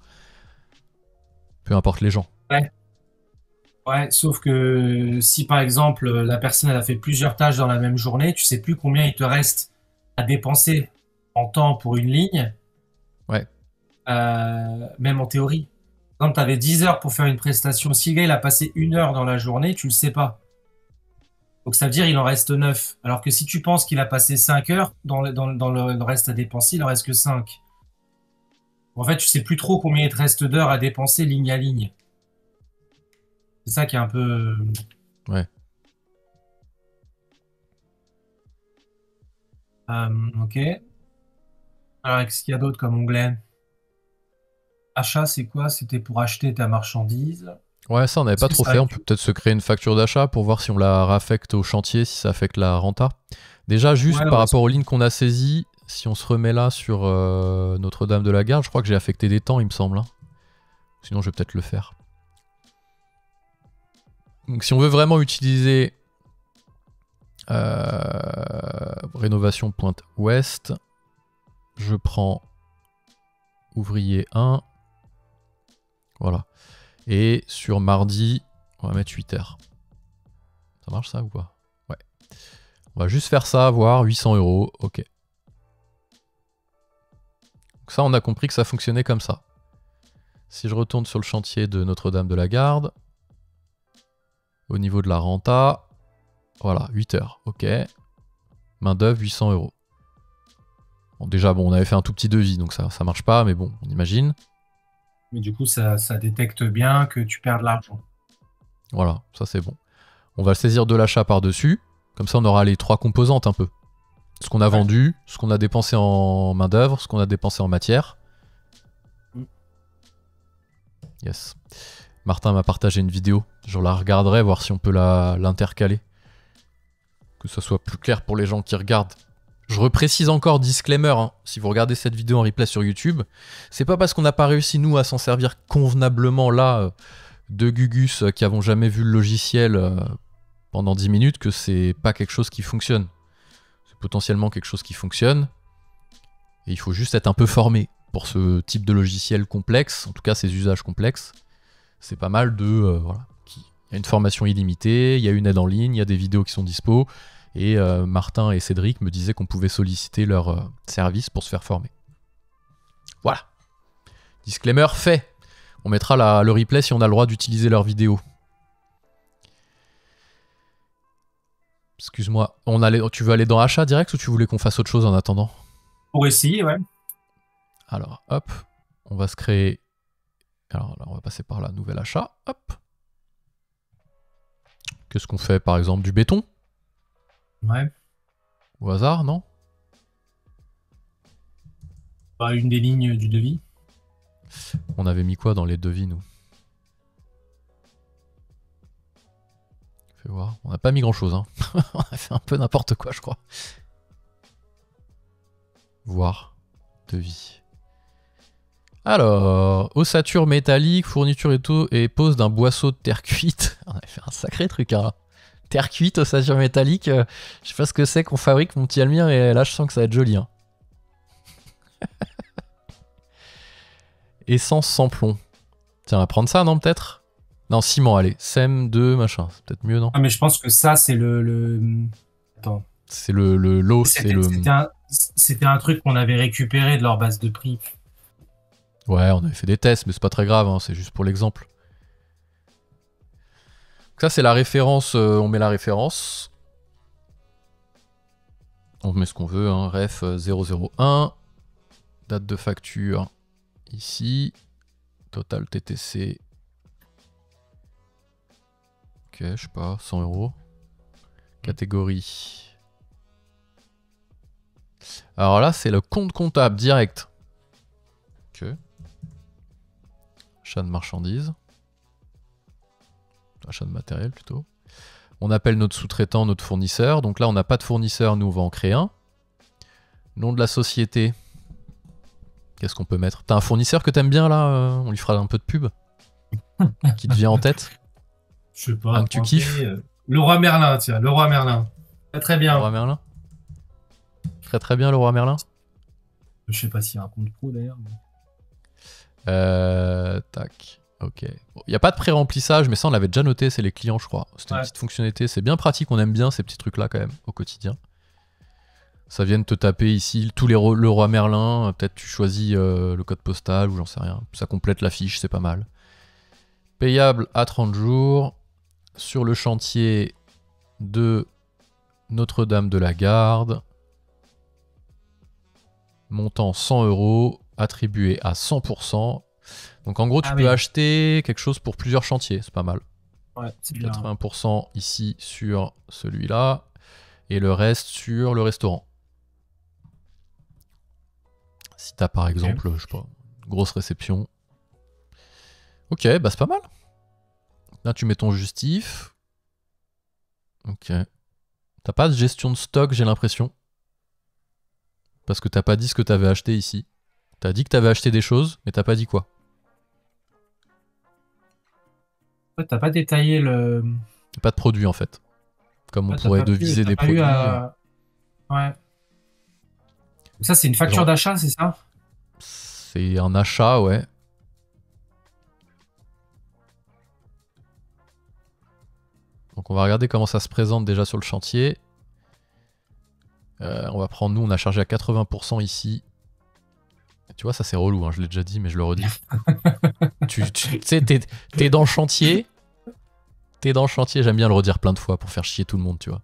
Peu importe les gens.
Ouais, sauf que si par exemple la personne elle a fait plusieurs tâches dans la même journée, tu sais plus combien il te reste à dépenser en temps pour une ligne.
Ouais.
Même en théorie. Quand tu avais 10 heures pour faire une prestation, si le gars il a passé 1 heure dans la journée, tu le sais pas. Donc ça veut dire il en reste 9. Alors que si tu penses qu'il a passé 5 heures, dans le reste à dépenser, il en reste que 5. En fait, tu sais plus trop combien il te reste d'heures à dépenser ligne à ligne. C'est ça qui est un peu...
Ouais.
Ok. Alors, qu'est-ce qu'il y a d'autre comme onglet? Achat, c'est quoi? C'était pour acheter ta marchandise.
Ouais, ça on n'avait pas trop fait. On peut peut-être se créer une facture d'achat pour voir si on la raffecte au chantier, si ça affecte la renta. Déjà, juste par rapport aux lignes qu'on a saisies, si on se remet là sur Notre-Dame de la Garde, je crois que j'ai affecté des temps, il me semble. Hein. Sinon, je vais peut-être le faire. Donc, si on veut vraiment utiliser rénovation pointe ouest, je prends ouvrier 1. Voilà. Et sur mardi, on va mettre 8 heures. Ça marche ça ou pas? Ouais. On va juste faire ça, voir 800 €. Ok. Donc ça, on a compris que ça fonctionnait comme ça. Si je retourne sur le chantier de Notre-Dame de la Garde, au niveau de la renta, voilà, 8 heures. Ok. Main d'œuvre, 800 €. Bon, déjà, bon, on avait fait un tout petit devis, donc ça marche pas, mais bon, on imagine.
Mais du coup, ça détecte bien que tu perds de l'argent.
Voilà, ça c'est bon. On va saisir de l'achat par-dessus. Comme ça, on aura les 3 composantes un peu. Ce qu'on a vendu, ce qu'on a dépensé en main-d'œuvre, ce qu'on a dépensé en matière. Yes. Martin m'a partagé une vidéo. Je la regarderai, voir si on peut l'intercaler. Que ça soit plus clair pour les gens qui regardent. Je reprécise encore, disclaimer, hein, si vous regardez cette vidéo en replay sur YouTube, c'est pas parce qu'on n'a pas réussi, nous, à s'en servir convenablement là, de Gugus qui avons jamais vu le logiciel pendant 10 minutes, que c'est pas quelque chose qui fonctionne. C'est potentiellement quelque chose qui fonctionne. Et il faut juste être un peu formé pour ce type de logiciel complexe, en tout cas ces usages complexes. C'est pas mal de... voilà. Il y a une formation illimitée, il y a une aide en ligne, il y a des vidéos qui sont dispo. Et Martin et Cédric me disaient qu'on pouvait solliciter leur service pour se faire former. Voilà. Disclaimer fait. On mettra le replay si on a le droit d'utiliser leurs vidéos. Excuse-moi. Tu veux aller dans achat direct ou tu voulais qu'on fasse autre chose en attendant?
Pour essayer, ouais.
Alors, hop. On va se créer... Alors là, on va passer par là. Nouvel achat. Hop. Qu'est-ce qu'on fait, par exemple? Du béton?
Ouais.
Au hasard, non?
Pas une des lignes du devis.
On avait mis quoi dans les devis, nous? Fais voir. On n'a pas mis grand-chose, hein. On a fait un peu n'importe quoi, je crois. Voir. Devis. Alors, ossature métallique, fourniture et tout, et pose d'un boisseau de terre cuite. On a fait un sacré truc, hein. Terre cuite, ossature métallique, je sais pas ce que c'est qu'on fabrique, mon petit Almir, et là je sens que ça va être joli. Hein. Essence sans plomb. Tiens, on va prendre ça, non, peut-être? Non, ciment, allez. SEM 2, machin, c'est peut-être mieux, non?
Ah, mais je pense que ça, c'est le... Attends.
C'est l'eau, c'est le...
C'était un truc qu'on avait récupéré de leur base de prix.
Ouais, on avait fait des tests, mais c'est pas très grave, hein, c'est juste pour l'exemple. Ça, c'est la référence, on met la référence. On met ce qu'on veut, hein, ref 001. Date de facture, ici. Total TTC. Ok, je sais pas, 100 €. Catégorie. Alors là, c'est le compte comptable direct. Ok. Achat de marchandises. Achat de matériel plutôt. On appelle notre sous-traitant, notre fournisseur. Donc là, on n'a pas de fournisseur, nous, on va en créer un. Nom de la société. Qu'est-ce qu'on peut mettre? T'as un fournisseur que t'aimes bien, là? On lui fera un peu de pub. Qui te vient en tête?
Je sais pas.
Un que tu kiffes?
Leroy Merlin, tiens. Leroy Merlin. Très très bien.
Leroy Merlin? Très très bien, Leroy Merlin.
Je sais pas s'il y a un compte pro, d'ailleurs.
Tac. Ok. Il n'y a pas de pré-remplissage, mais ça on l'avait déjà noté, c'est les clients, je crois. C'était une petite fonctionnalité. C'est bien pratique, on aime bien ces petits trucs-là quand même, au quotidien. Ça vient de te taper ici tous les Leroy Merlin. Peut-être tu choisis le code postal ou j'en sais rien. Ça complète la fiche, c'est pas mal. Payable à 30 jours. Sur le chantier de Notre-Dame de la Garde. Montant 100 €, attribué à 100%. Donc en gros, tu peux acheter quelque chose pour plusieurs chantiers, c'est pas mal.
Ouais, c'est
80% ici sur celui-là, et le reste sur le restaurant. Si t'as par exemple, je sais pas, une grosse réception. Ok, bah c'est pas mal. Là, tu mets ton justif. Ok. T'as pas de gestion de stock, j'ai l'impression. Parce que t'as pas dit ce que t'avais acheté ici. T'as dit que t'avais acheté des choses, mais t'as pas dit quoi.
Ouais, t'as pas détaillé le...
Pas de produit en fait. Comme on pourrait deviser des produits.
Ouais. Ça, c'est une facture d'achat, c'est ça?
C'est un achat, ouais. Donc on va regarder comment ça se présente déjà sur le chantier. On va prendre, nous, on a chargé à 80% ici. Tu vois, ça c'est relou, hein, je l'ai déjà dit, mais je le redis. Tu sais, t'es dans le chantier. T'es dans le chantier, j'aime bien le redire plein de fois pour faire chier tout le monde, tu vois.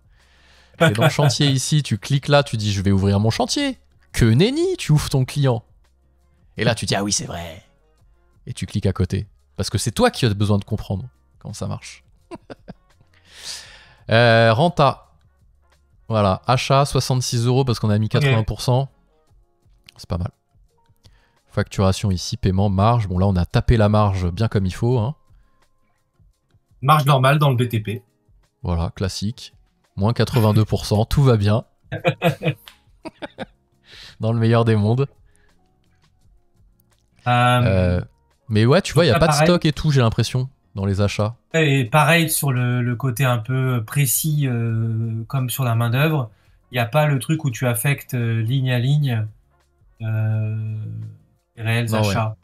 T'es dans le chantier ici, tu cliques là, tu dis je vais ouvrir mon chantier. Que nenni, tu ouvres ton client. Et là tu dis ah oui c'est vrai. Et tu cliques à côté. Parce que c'est toi qui as besoin de comprendre comment ça marche. Renta. Voilà, achat 66 € parce qu'on a mis 80%. Okay. C'est pas mal. Facturation ici, paiement, marge. Bon là on a tapé la marge bien comme il faut. Hein.
Marge normale dans le BTP.
Voilà, classique. Moins 82%, tout va bien. Dans le meilleur des mondes. Mais ouais, tu vois, il n'y a pas de stock et tout, j'ai l'impression, dans les achats.
Et pareil sur le côté un peu précis, comme sur la main-d'œuvre, il n'y a pas le truc où tu affectes ligne à ligne les réels achats. Ouais.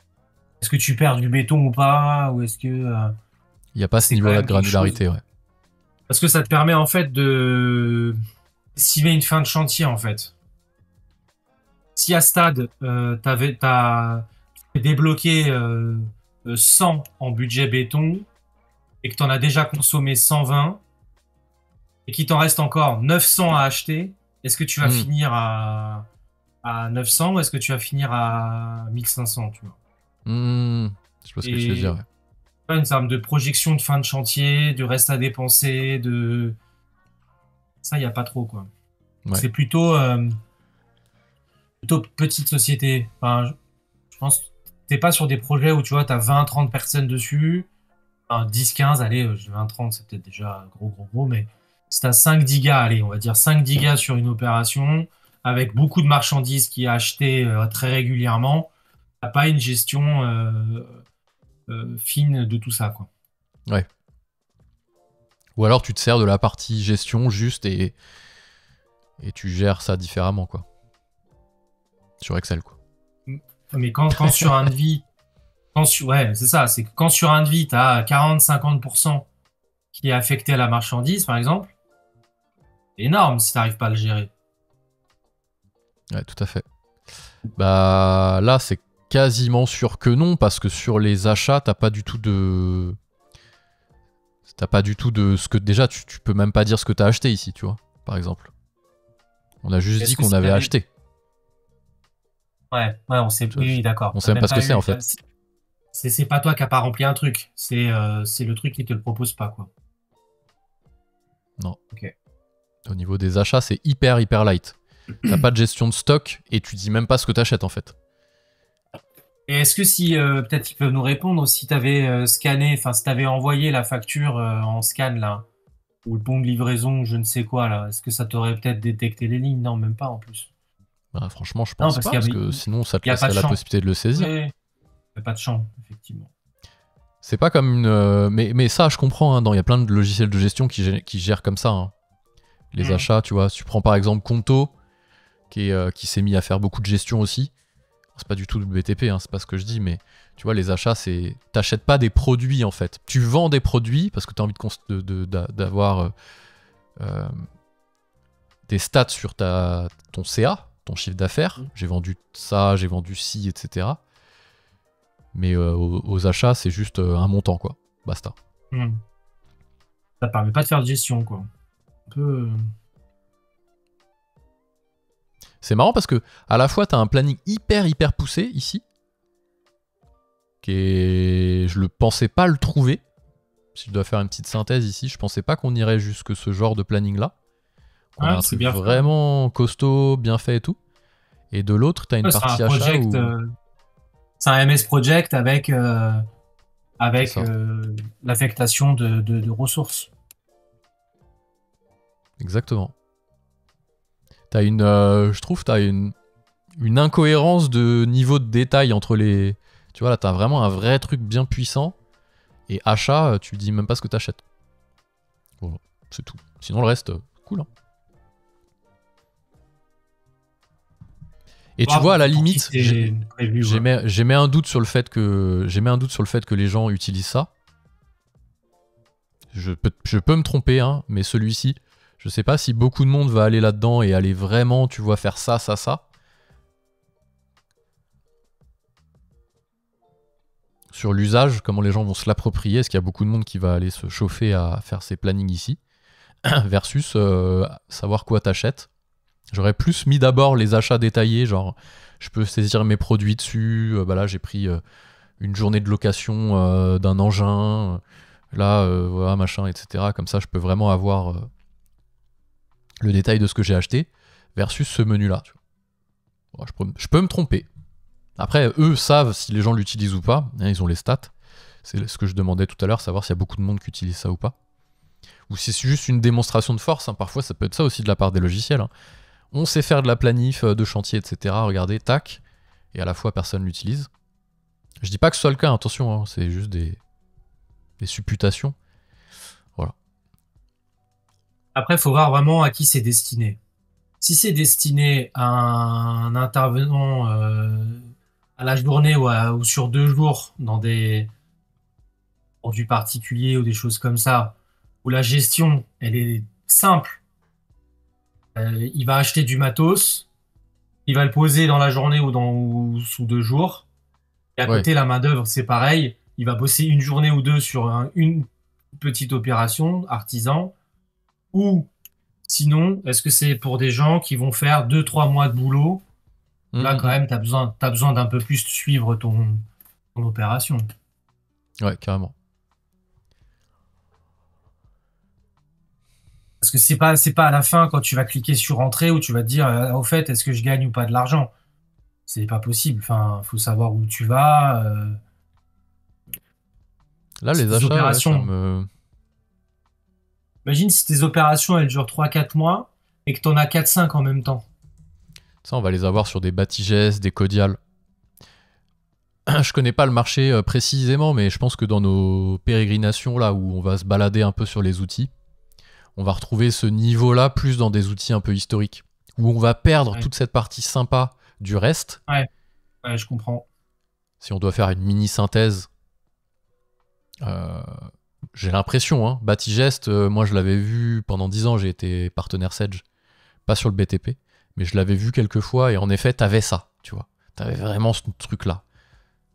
Est-ce que tu perds du béton ou pas, ou est-ce que...
il n'y a pas ce niveau-là de granularité, ouais.
Parce que ça te permet en fait de estimer une fin de chantier en fait. Si à stade, t'as débloqué 100 en budget béton et que tu en as déjà consommé 120 et qu'il t'en reste encore 900 à acheter, est-ce que tu vas finir à 900 ou est-ce que tu vas finir à 1500, tu vois?
Je vois ce que tu veux dire, ouais.
Une sorte de projection de fin de chantier, de reste à dépenser, de... Ça, il n'y a pas trop, quoi. Ouais. C'est plutôt petite société. Enfin, je pense que tu n'es pas sur des projets où tu vois, tu as 20-30 personnes dessus. Enfin, 10-15, allez, 20-30, c'est peut-être déjà gros, mais si tu as 5-10 gars, allez, on va dire 5-10 gars sur une opération, avec beaucoup de marchandises qui est achetées très régulièrement, tu n'as pas une gestion... fine de tout ça, quoi.
Ouais. Ou alors tu te sers de la partie gestion juste et tu gères ça différemment, quoi. Sur Excel, quoi.
Mais quand sur un devis, ouais, c'est ça, c'est que quand sur un devis, tu as 40-50% qui est affecté à la marchandise, par exemple, c'est énorme si tu n'arrives pas à le gérer.
Ouais, tout à fait. Bah là, c'est quasiment sûr que non, parce que sur les achats, t'as pas du tout de ce que... Déjà, tu peux même pas dire ce que t'as acheté ici, tu vois, par exemple. On a juste dit qu'on avait acheté.
Ouais, on sait... Oui, d'accord.
On sait même pas ce que c'est, en fait.
C'est pas toi qui a pas rempli un truc. C'est le truc qui te le propose pas, quoi.
Non.
Ok.
Au niveau des achats, c'est hyper light. T'as pas de gestion de stock et tu dis même pas ce que t'achètes, en fait.
Et est-ce que si, peut-être qu'ils peuvent nous répondre, si tu avais scanné, enfin si tu avais envoyé la facture en scan là, ou le bon de livraison, je ne sais quoi là, est-ce que ça t'aurait peut-être détecté les lignes? Non, même pas en plus.
Bah, franchement, je pense pas, parce que sinon ça te laisserait la possibilité de le saisir.
Il n'y a pas de champ, effectivement.
C'est pas comme une... Mais ça, je comprends, hein, il y a plein de logiciels de gestion qui gèrent comme ça. Hein. Les achats, tu vois, tu prends par exemple Conto, qui s'est mis à faire beaucoup de gestion aussi. C'est pas du tout le BTP, hein, c'est pas ce que je dis, mais tu vois, les achats, c'est... T'achètes pas des produits, en fait. Tu vends des produits parce que t'as envie d'avoir des stats sur ton CA, ton chiffre d'affaires. J'ai vendu ça, j'ai vendu ci, etc. Mais aux achats, c'est juste un montant, quoi. Basta.
Ça permet pas de faire de gestion, quoi. Un peu...
C'est marrant parce que à la fois t'as un planning hyper poussé ici, je le pensais pas le trouver. Si je dois faire une petite synthèse ici, je pensais pas qu'on irait jusque ce genre de planning là. On a un truc vraiment costaud, bien fait et tout. Et de l'autre, t'as une partie achat où...
C'est un MS Project avec l'affectation de ressources.
Exactement. T'as je trouve t'as une incohérence de niveau de détail entre les... Tu vois là, t'as vraiment un vrai truc bien puissant. Et achat, tu dis même pas ce que t'achètes. Voilà, c'est tout. Sinon le reste, cool. Hein. Et tu vois, à la limite, j'émets un doute sur le fait que les gens utilisent ça. Je peux me tromper, hein, mais celui-ci... Je sais pas si beaucoup de monde va aller là-dedans et aller vraiment, tu vois, faire ça. Sur l'usage, comment les gens vont se l'approprier, est-ce qu'il y a beaucoup de monde qui va aller se chauffer à faire ses plannings ici, versus savoir quoi t'achètes. J'aurais plus mis d'abord les achats détaillés, genre je peux saisir mes produits dessus, bah là j'ai pris une journée de location d'un engin, là, voilà, machin, etc. Comme ça, je peux vraiment avoir le détail de ce que j'ai acheté versus ce menu-là. Bon, je peux me tromper. Après, eux savent si les gens l'utilisent ou pas. Hein, ils ont les stats. C'est ce que je demandais tout à l'heure, savoir s'il y a beaucoup de monde qui utilise ça ou pas. Ou si c'est juste une démonstration de force. Hein. Parfois, ça peut être ça aussi de la part des logiciels. Hein. On sait faire de la planif, de chantier, etc. Regardez, tac. Et à la fois, personne l'utilise. Je dis pas que ce soit le cas, attention. Hein, c'est juste des supputations. Voilà.
Après, il faut voir vraiment à qui c'est destiné. Si c'est destiné à un intervenant à la journée ou sur 2 jours pour du particulier ou des choses comme ça, où la gestion, elle est simple. Il va acheter du matos, il va le poser dans la journée ou sous 2 jours. Et à côté, la main-d'œuvre, c'est pareil. Il va bosser une journée ou deux sur une petite opération, artisan. Ou sinon, est-ce que c'est pour des gens qui vont faire 2-3 mois de boulot? Là, quand même, t'as besoin d'un peu plus suivre ton opération.
Ouais, carrément.
Parce que c'est pas à la fin quand tu vas cliquer sur entrée où tu vas te dire au fait est-ce que je gagne ou pas de l'argent. C'est pas possible. Enfin, faut savoir où tu vas.
Là, les achats, opérations. Ouais, ça me...
Imagine si tes opérations elles durent 3-4 mois et que t'en as 4-5 en même temps.
Ça, on va les avoir sur des Batiges, des Codial. Je connais pas le marché précisément, mais je pense que dans nos pérégrinations, là où on va se balader un peu sur les outils, on va retrouver ce niveau-là plus dans des outils un peu historiques, où on va perdre toute cette partie sympa du reste.
Ouais, je comprends.
Si on doit faire une mini-synthèse, j'ai l'impression, hein, Batigest, moi je l'avais vu pendant 10 ans, j'ai été partenaire Sedge, pas sur le BTP, mais je l'avais vu quelques fois, et en effet, t'avais ça, tu vois. T'avais vraiment ce truc-là,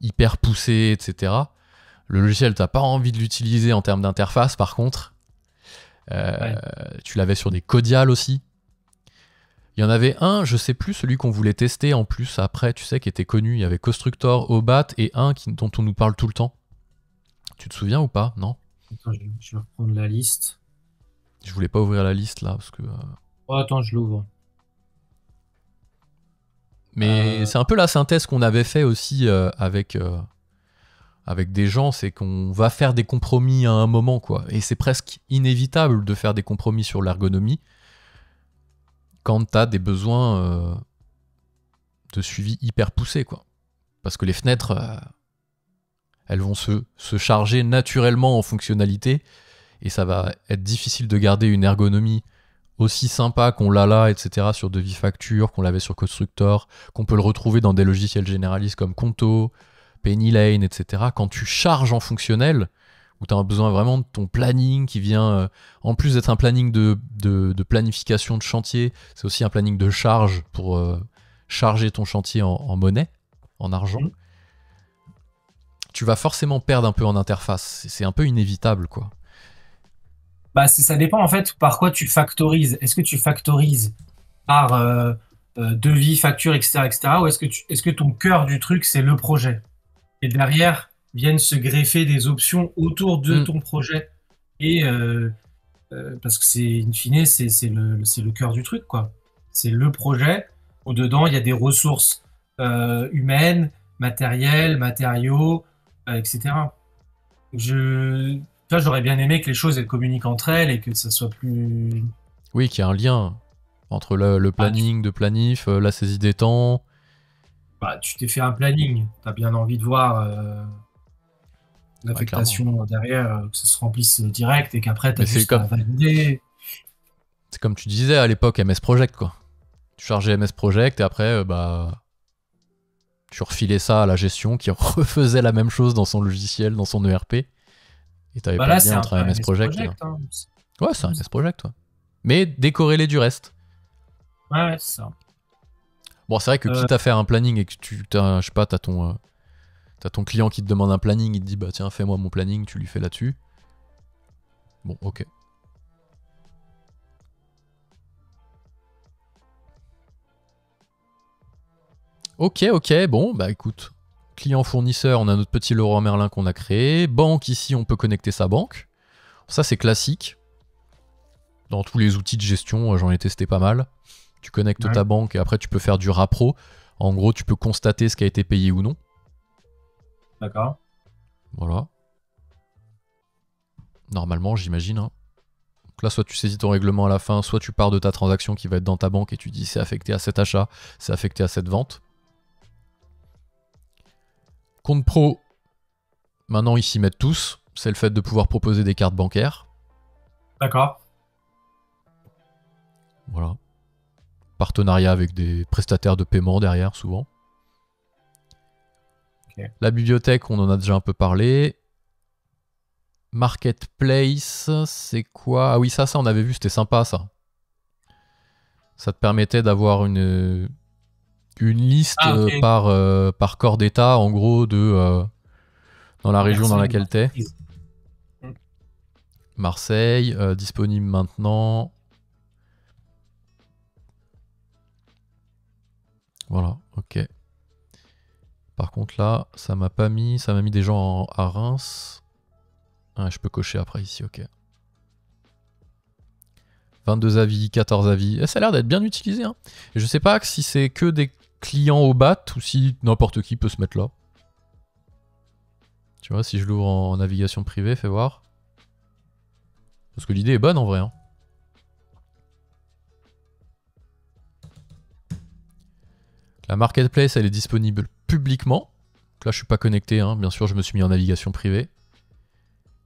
hyper poussé, etc. Le logiciel, t'as pas envie de l'utiliser en termes d'interface, par contre. Tu l'avais sur des Codial aussi. Il y en avait un, je sais plus, celui qu'on voulait tester en plus après, tu sais, qui était connu. Il y avait Constructor, Obat et un dont on nous parle tout le temps. Tu te souviens ou pas? Non?
Attends, je vais reprendre la liste.
Je voulais pas ouvrir la liste là parce que.
Oh, attends, je l'ouvre.
Mais c'est un peu la synthèse qu'on avait fait aussi avec des gens, c'est qu'on va faire des compromis à un moment, quoi. Et c'est presque inévitable de faire des compromis sur l'ergonomie quand t'as des besoins de suivi hyper poussés, quoi. Parce que les fenêtres, elles vont se charger naturellement en fonctionnalité, et ça va être difficile de garder une ergonomie aussi sympa qu'on l'a là, etc., sur DeviFacture, qu'on l'avait sur Constructor, qu'on peut le retrouver dans des logiciels généralistes comme Conto, PennyLane, etc. Quand tu charges en fonctionnel, où tu as besoin vraiment de ton planning qui vient, en plus d'être un planning de planification de chantier, c'est aussi un planning de charge pour charger ton chantier en monnaie, en argent. Tu vas forcément perdre un peu en interface. C'est un peu inévitable, quoi.
Bah, ça dépend en fait par quoi tu factorises. Est-ce que tu factorises par devis, facture, etc., ou est-ce que ton cœur du truc c'est le projet? Et derrière viennent se greffer des options autour de ton projet. Et parce que c'est in fine c'est le cœur du truc, quoi. C'est le projet où dedans il y a des ressources humaines, matérielles, matériaux, etc. J'aurais bien aimé que les choses elles communiquent entre elles et que ça soit plus...
Oui, qu'il y ait un lien entre le planning de planif, la saisie des temps.
Bah, tu t'es fait un planning, tu as bien envie de voir l'affectation derrière, que ça se remplisse direct et qu'après tu as juste à valider.
C'est comme tu disais à l'époque, MS Project, quoi. Tu chargeais MS Project et après, tu refilais ça à la gestion qui refaisait la même chose dans son logiciel, dans son ERP. Et t'avais pas de lien entre un MS Project.
Hein.
Ouais, c'est un MS Project, ouais. Mais décorrélé du reste.
Ouais, c'est ça.
Bon, c'est vrai que quitte à faire un planning et que je sais pas, t'as ton client qui te demande un planning, il te dit bah tiens, fais-moi mon planning, tu lui fais là-dessus. Bon, ok. Ok, bon, bah écoute, Client fournisseur, on a notre petit Leroy Merlin qu'on a créé. Banque, ici, on peut connecter sa banque. Ça, c'est classique. Dans tous les outils de gestion, j'en ai testé pas mal. Tu connectes ta banque et après, tu peux faire du rappro. En gros, tu peux constater ce qui a été payé ou non.
D'accord.
Voilà. Normalement, j'imagine. Hein. Donc là, soit tu saisis ton règlement à la fin, soit tu pars de ta transaction qui va être dans ta banque et tu dis c'est affecté à cet achat, c'est affecté à cette vente. Compte pro, maintenant ils s'y mettent tous. C'est le fait de pouvoir proposer des cartes bancaires.
D'accord.
Voilà. Partenariat avec des prestataires de paiement derrière, souvent.
Okay.
La bibliothèque, on en a déjà un peu parlé. Marketplace, c'est quoi? Ah oui, ça on avait vu, c'était sympa ça. Ça te permettait d'avoir une liste par corps d'état, en gros, de dans la région dans laquelle t'es. Marseille, disponible maintenant. Voilà, ok. Par contre là, ça m'a mis des gens à Reims. Ah, je peux cocher après ici, ok. 22 avis, 14 avis. Et ça a l'air d'être bien utilisé. Hein. Et je sais pas si c'est que des clients au BAT ou si n'importe qui peut se mettre là. Tu vois, si je l'ouvre en navigation privée, fais voir. Parce que l'idée est bonne en vrai. Hein. La marketplace, elle est disponible publiquement. Donc là, je suis pas connecté. Hein. Bien sûr, je me suis mis en navigation privée.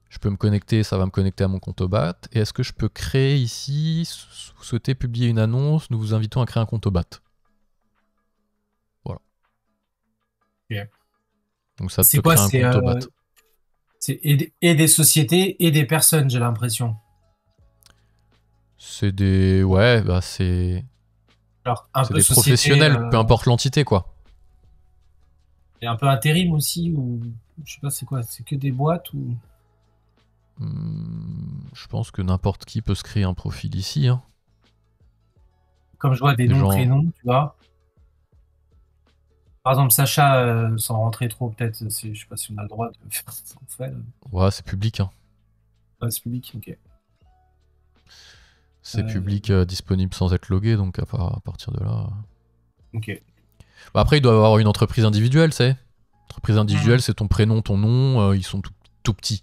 Je peux me connecter, ça va me connecter à mon compte au BAT. Et est-ce que je peux créer ici, vous souhaitez publier une annonce, nous vous invitons à créer un compte au BAT. Voilà.
Yeah.
Donc ça te crée un compte au BAT.
C'est et des sociétés et des personnes, j'ai l'impression.
C'est des... Ouais, bah c'est... C'est des professionnels, peu importe l'entité, quoi.
Et un peu intérim aussi, ou... Je sais pas, c'est quoi? C'est que des boîtes ou...
Je pense que n'importe qui peut se créer un profil ici. Hein.
Comme je vois des noms, prénoms, tu vois. Par exemple, Sacha, sans rentrer trop, peut-être, je sais pas si on a le droit de faire ce qu'on fait.
Ouais, c'est public. Hein.
Ouais, c'est public, ok.
C'est public, disponible sans être logué, donc à partir de là...
Ok.
Bah après, il doit y avoir une entreprise individuelle, c'est. Entreprise individuelle, c'est ton prénom, ton nom, ils sont tout petits.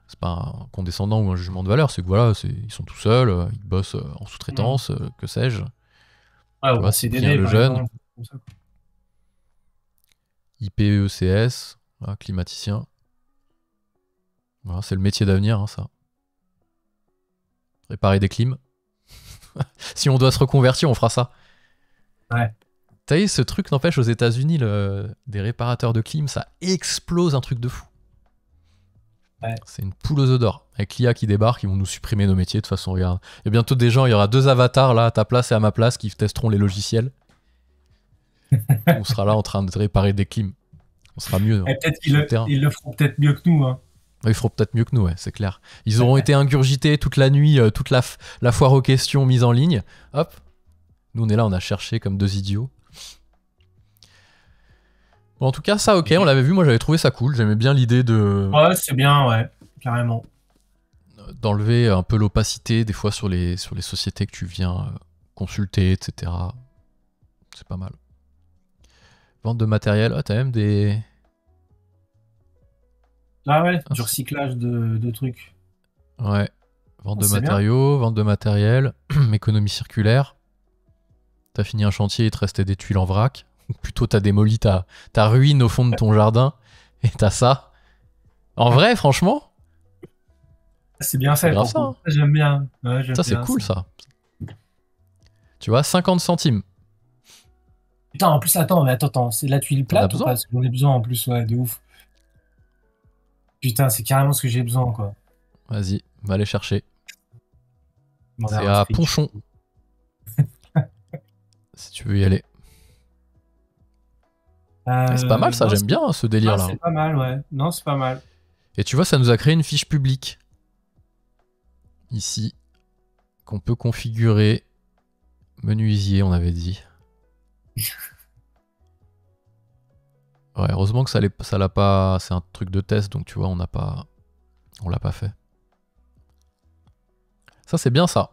C'est pas un condescendant ou un jugement de valeur, c'est que voilà, ils sont tout seuls, ils bossent en sous-traitance, que sais-je.
Ouais, tu vois,
Cyprien le jeune. IPECS, voilà, climaticien. Voilà, c'est le métier d'avenir, hein, ça. Réparer des clims. Si on doit se reconvertir, on fera ça.
Ouais.
T'as vu, ce truc, n'empêche, aux États-Unis, des réparateurs de clim, ça explose un truc de fou.
Ouais.
C'est une poule aux œufs d'or. Avec l'IA qui débarque, ils vont nous supprimer nos métiers. De toute façon, regarde. Il y a bientôt des gens, il y aura 2 avatars là, à ta place et à ma place, qui testeront les logiciels. On sera là en train de réparer des clims. On sera mieux.
Peut-être qu'ils le feront peut-être mieux que nous. Hein.
Ils feront peut-être mieux que nous, ouais, c'est clair. Ils auront été ingurgités toute la nuit, toute la foire aux questions mise en ligne. Hop. Nous, on est là, on a cherché comme 2 idiots. Bon, en tout cas, ça, ok, on l'avait vu. Moi, j'avais trouvé ça cool. J'aimais bien l'idée de...
Ouais, c'est bien, ouais, carrément.
D'enlever un peu l'opacité, des fois, sur les sociétés que tu viens consulter, etc. C'est pas mal. Vente de matériel. Ah, t'as même des...
Ah ouais, du recyclage de trucs.
Ouais. Vente de matériaux, vente de matériel, économie circulaire. T'as fini un chantier, il te restait des tuiles en vrac. Plutôt t'as démoli ta ruine au fond de ton jardin et t'as ça. En vrai, franchement,
c'est bien fait.
Grave ça, hein.
J'aime bien. Ouais,
ça, c'est cool, ça. Tu vois, 50 centimes.
Putain, en plus, attends, c'est la tuile plate ou pas? Parce qu'on a besoin en plus, ouais, de ouf. Putain, c'est carrément ce que j'ai besoin, quoi.
Vas-y, va aller chercher. C'est à Ponchon. Si tu veux y aller. C'est pas mal ça, j'aime bien ce délire là.
C'est pas mal, ouais. Non, c'est pas mal.
Et tu vois, ça nous a créé une fiche publique. Ici. Qu'on peut configurer. Menuisier, on avait dit. Ouais, heureusement que ça l'a pas. C'est un truc de test, donc tu vois, on l'a pas fait. Ça, c'est bien ça.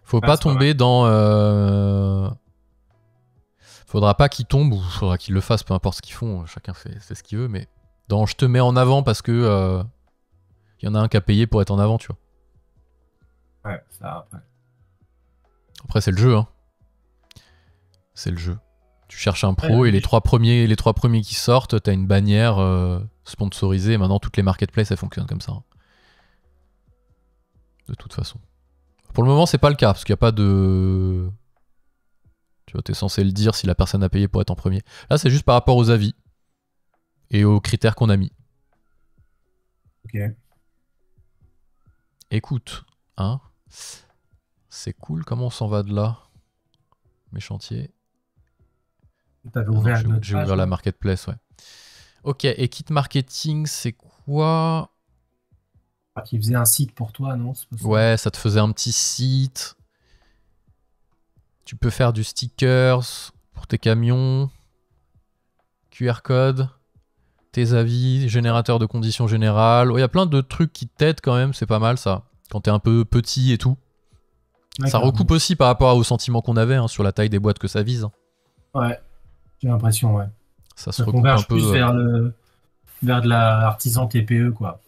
Faut pas tomber dans. Faudra pas qu'ils tombent, ou faudra qu'ils le fassent, peu importe ce qu'ils font, chacun fait ce qu'il veut, mais dans je te mets en avant parce que y en a un qui a payé pour être en avant, tu vois.
Ouais, ça après.
Après, c'est le jeu, hein. C'est le jeu. Tu cherches un pro et les trois premiers qui sortent, t'as une bannière sponsorisée. Maintenant, toutes les marketplaces, elles fonctionnent comme ça. Hein. De toute façon. Pour le moment, c'est pas le cas, parce qu'il n'y a pas de... Tu vois, t'es censé le dire si la personne a payé pour être en premier. Là, c'est juste par rapport aux avis et aux critères qu'on a mis.
Ok.
Écoute, hein, c'est cool. Comment on s'en va de là? Mes chantiers. J'ai ouvert la marketplace, ouais. Ok, et kit marketing, c'est quoi?
Qui faisait un site pour toi, non?
Ouais, ça te faisait un petit site. Tu peux faire du stickers pour tes camions, QR code, tes avis, générateur de conditions générales. Il y a plein de trucs qui t'aident quand même, c'est pas mal ça. Quand t'es un peu petit et tout. Ça recoupe aussi par rapport au sentiment qu'on avait sur la taille des boîtes que ça vise. Hein.
Ouais, j'ai l'impression, ouais.
Ça se recoupe un peu.
Plus vers de l'artisan TPE, quoi.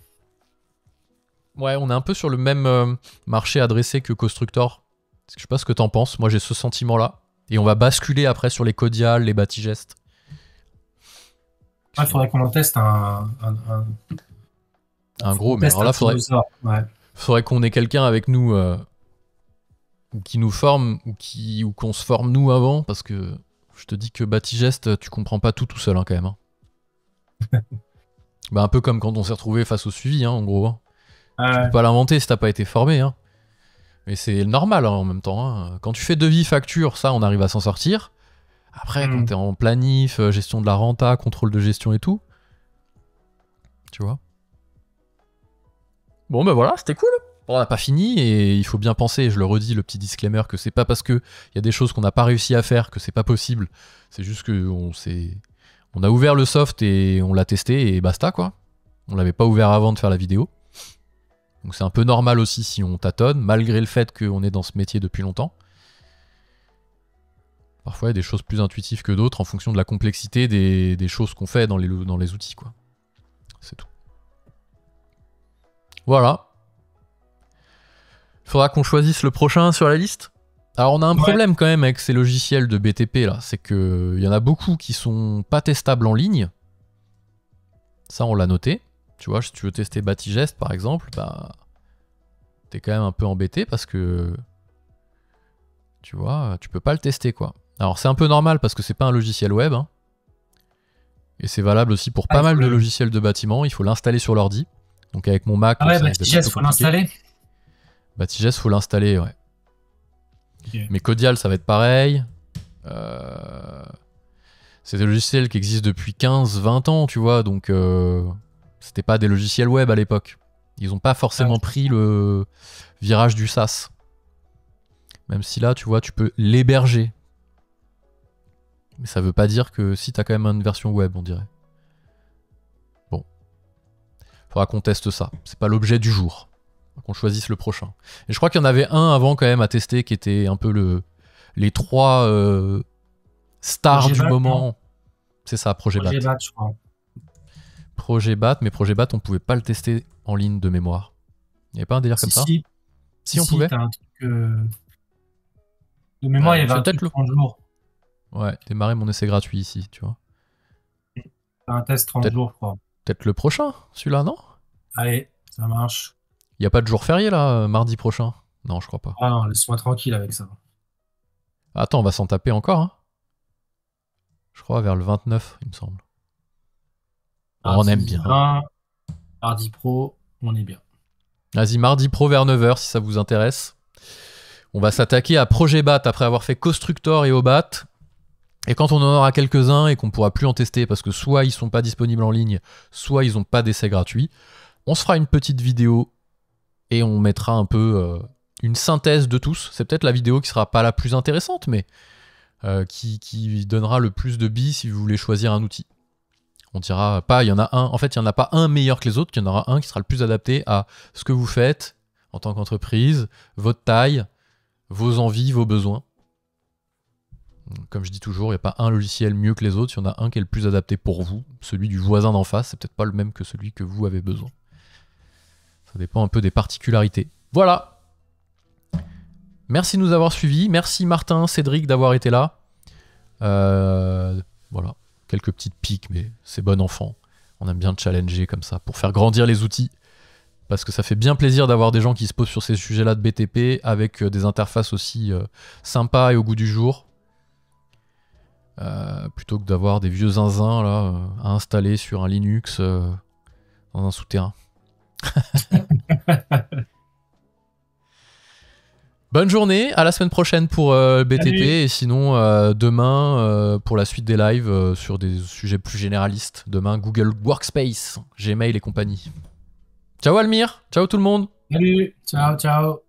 Ouais, on est un peu sur le même marché adressé que Constructor. Je sais pas ce que t'en penses. Moi, j'ai ce sentiment-là. Et on va basculer après sur les Codial, les Batigestes.
Il faudrait qu'on en teste un
gros, mais alors là, faudrait qu'on ait quelqu'un avec nous ou qui nous forme ou qu'on se forme nous avant, parce que je te dis que Batigest, tu comprends pas tout seul hein, quand même. Hein. Bah, un peu comme quand on s'est retrouvé face au suivi, hein, en gros. Hein. Tu peux pas l'inventer si t'as pas été formé. Hein. Mais c'est normal hein, en même temps. Hein. Quand tu fais devis, facture, ça, on arrive à s'en sortir. Après, quand t'es en planif, gestion de la renta, contrôle de gestion et tout, tu vois. Bon, ben voilà, c'était cool. Bon, on n'a pas fini et il faut bien penser, je le redis, le petit disclaimer, que c'est pas parce qu'il y a des choses qu'on n'a pas réussi à faire que c'est pas possible. C'est juste qu'on a ouvert le soft et on l'a testé et basta, quoi. On l'avait pas ouvert avant de faire la vidéo. Donc c'est un peu normal aussi si on tâtonne, malgré le fait qu'on est dans ce métier depuis longtemps. Parfois, il y a des choses plus intuitives que d'autres en fonction de la complexité des choses qu'on fait dans les outils, quoi. C'est tout. Voilà. Il faudra qu'on choisisse le prochain sur la liste. Alors, on a un problème quand même avec ces logiciels de BTP, là. C'est qu'il y en a beaucoup qui sont pas testables en ligne. Ça, on l'a noté. Tu vois, si tu veux tester Batigest, par exemple, bah... T'es quand même un peu embêté parce que... Tu vois, tu peux pas le tester, quoi. Alors c'est un peu normal parce que c'est pas un logiciel web. Hein. Et c'est valable aussi pour pas mal de logiciels de bâtiment. Il faut l'installer sur l'ordi. Donc avec mon Mac...
Ah ouais, Batigest, faut l'installer.
Batigest, faut l'installer, ouais. Okay. Mais Codial, ça va être pareil. C'est des logiciels qui existent depuis 15-20 ans, tu vois. Donc c'était pas des logiciels web à l'époque. Ils ont pas forcément pris le virage du SaaS. Même si là, tu vois, tu peux l'héberger. Mais ça veut pas dire que si t'as quand même une version web, on dirait. Bon. Faudra qu'on teste ça. C'est pas l'objet du jour. Faut qu'on choisisse le prochain. Et je crois qu'il y en avait un avant quand même à tester qui était un peu les trois stars du moment. C'est ça, Projet-Bat.
Projet-Bat, je crois.
Projet-Bat, mais Projet-Bat, on pouvait pas le tester en ligne de mémoire. Il n'y avait pas un délire comme ça? Si, on pouvait.
Un truc, de mémoire, il y avait un truc 30 jours.
Ouais, démarrer mon essai gratuit ici, tu vois.
Un test 30 jours, je crois.
Peut-être le prochain, celui-là, non?
Allez, ça marche.
Il n'y a pas de jour férié, là, mardi prochain? Non, je crois pas.
Ah non, laisse-moi tranquille avec ça.
Attends, on va s'en taper encore, hein. Je crois vers le 29, il me semble. On aime bien.
Mardi Pro, on est bien.
Vas-y, mardi Pro vers 9h, si ça vous intéresse. On va s'attaquer à Projet-Bat après avoir fait Constructor et Obat. Et quand on en aura quelques-uns et qu'on pourra plus en tester parce que soit ils sont pas disponibles en ligne, soit ils ont pas d'essai gratuit, on se fera une petite vidéo et on mettra un peu une synthèse de tous. C'est peut-être la vidéo qui sera pas la plus intéressante, mais qui donnera le plus de billes si vous voulez choisir un outil. On dira pas, il y en a un. En fait, il n'y en a pas un meilleur que les autres, il y en aura un qui sera le plus adapté à ce que vous faites en tant qu'entreprise, votre taille, vos envies, vos besoins. Comme je dis toujours, il n'y a pas un logiciel mieux que les autres, il y en a un qui est le plus adapté pour vous. Celui du voisin d'en face, c'est peut-être pas le même que celui que vous avez besoin. Ça dépend un peu des particularités. Voilà. Merci de nous avoir suivis. Merci Martin, Cédric d'avoir été là. Voilà. Quelques petites piques, mais c'est bon enfant. On aime bien challenger comme ça pour faire grandir les outils. Parce que ça fait bien plaisir d'avoir des gens qui se posent sur ces sujets-là de BTP avec des interfaces aussi sympas et au goût du jour. Plutôt que d'avoir des vieux zinzins là, à installer sur un Linux dans un souterrain. Bonne journée, à la semaine prochaine pour BTP. Salut. Et sinon demain pour la suite des lives sur des sujets plus généralistes. Demain Google Workspace, Gmail et compagnie. Ciao Almir, ciao tout le monde.
Salut, ciao ciao.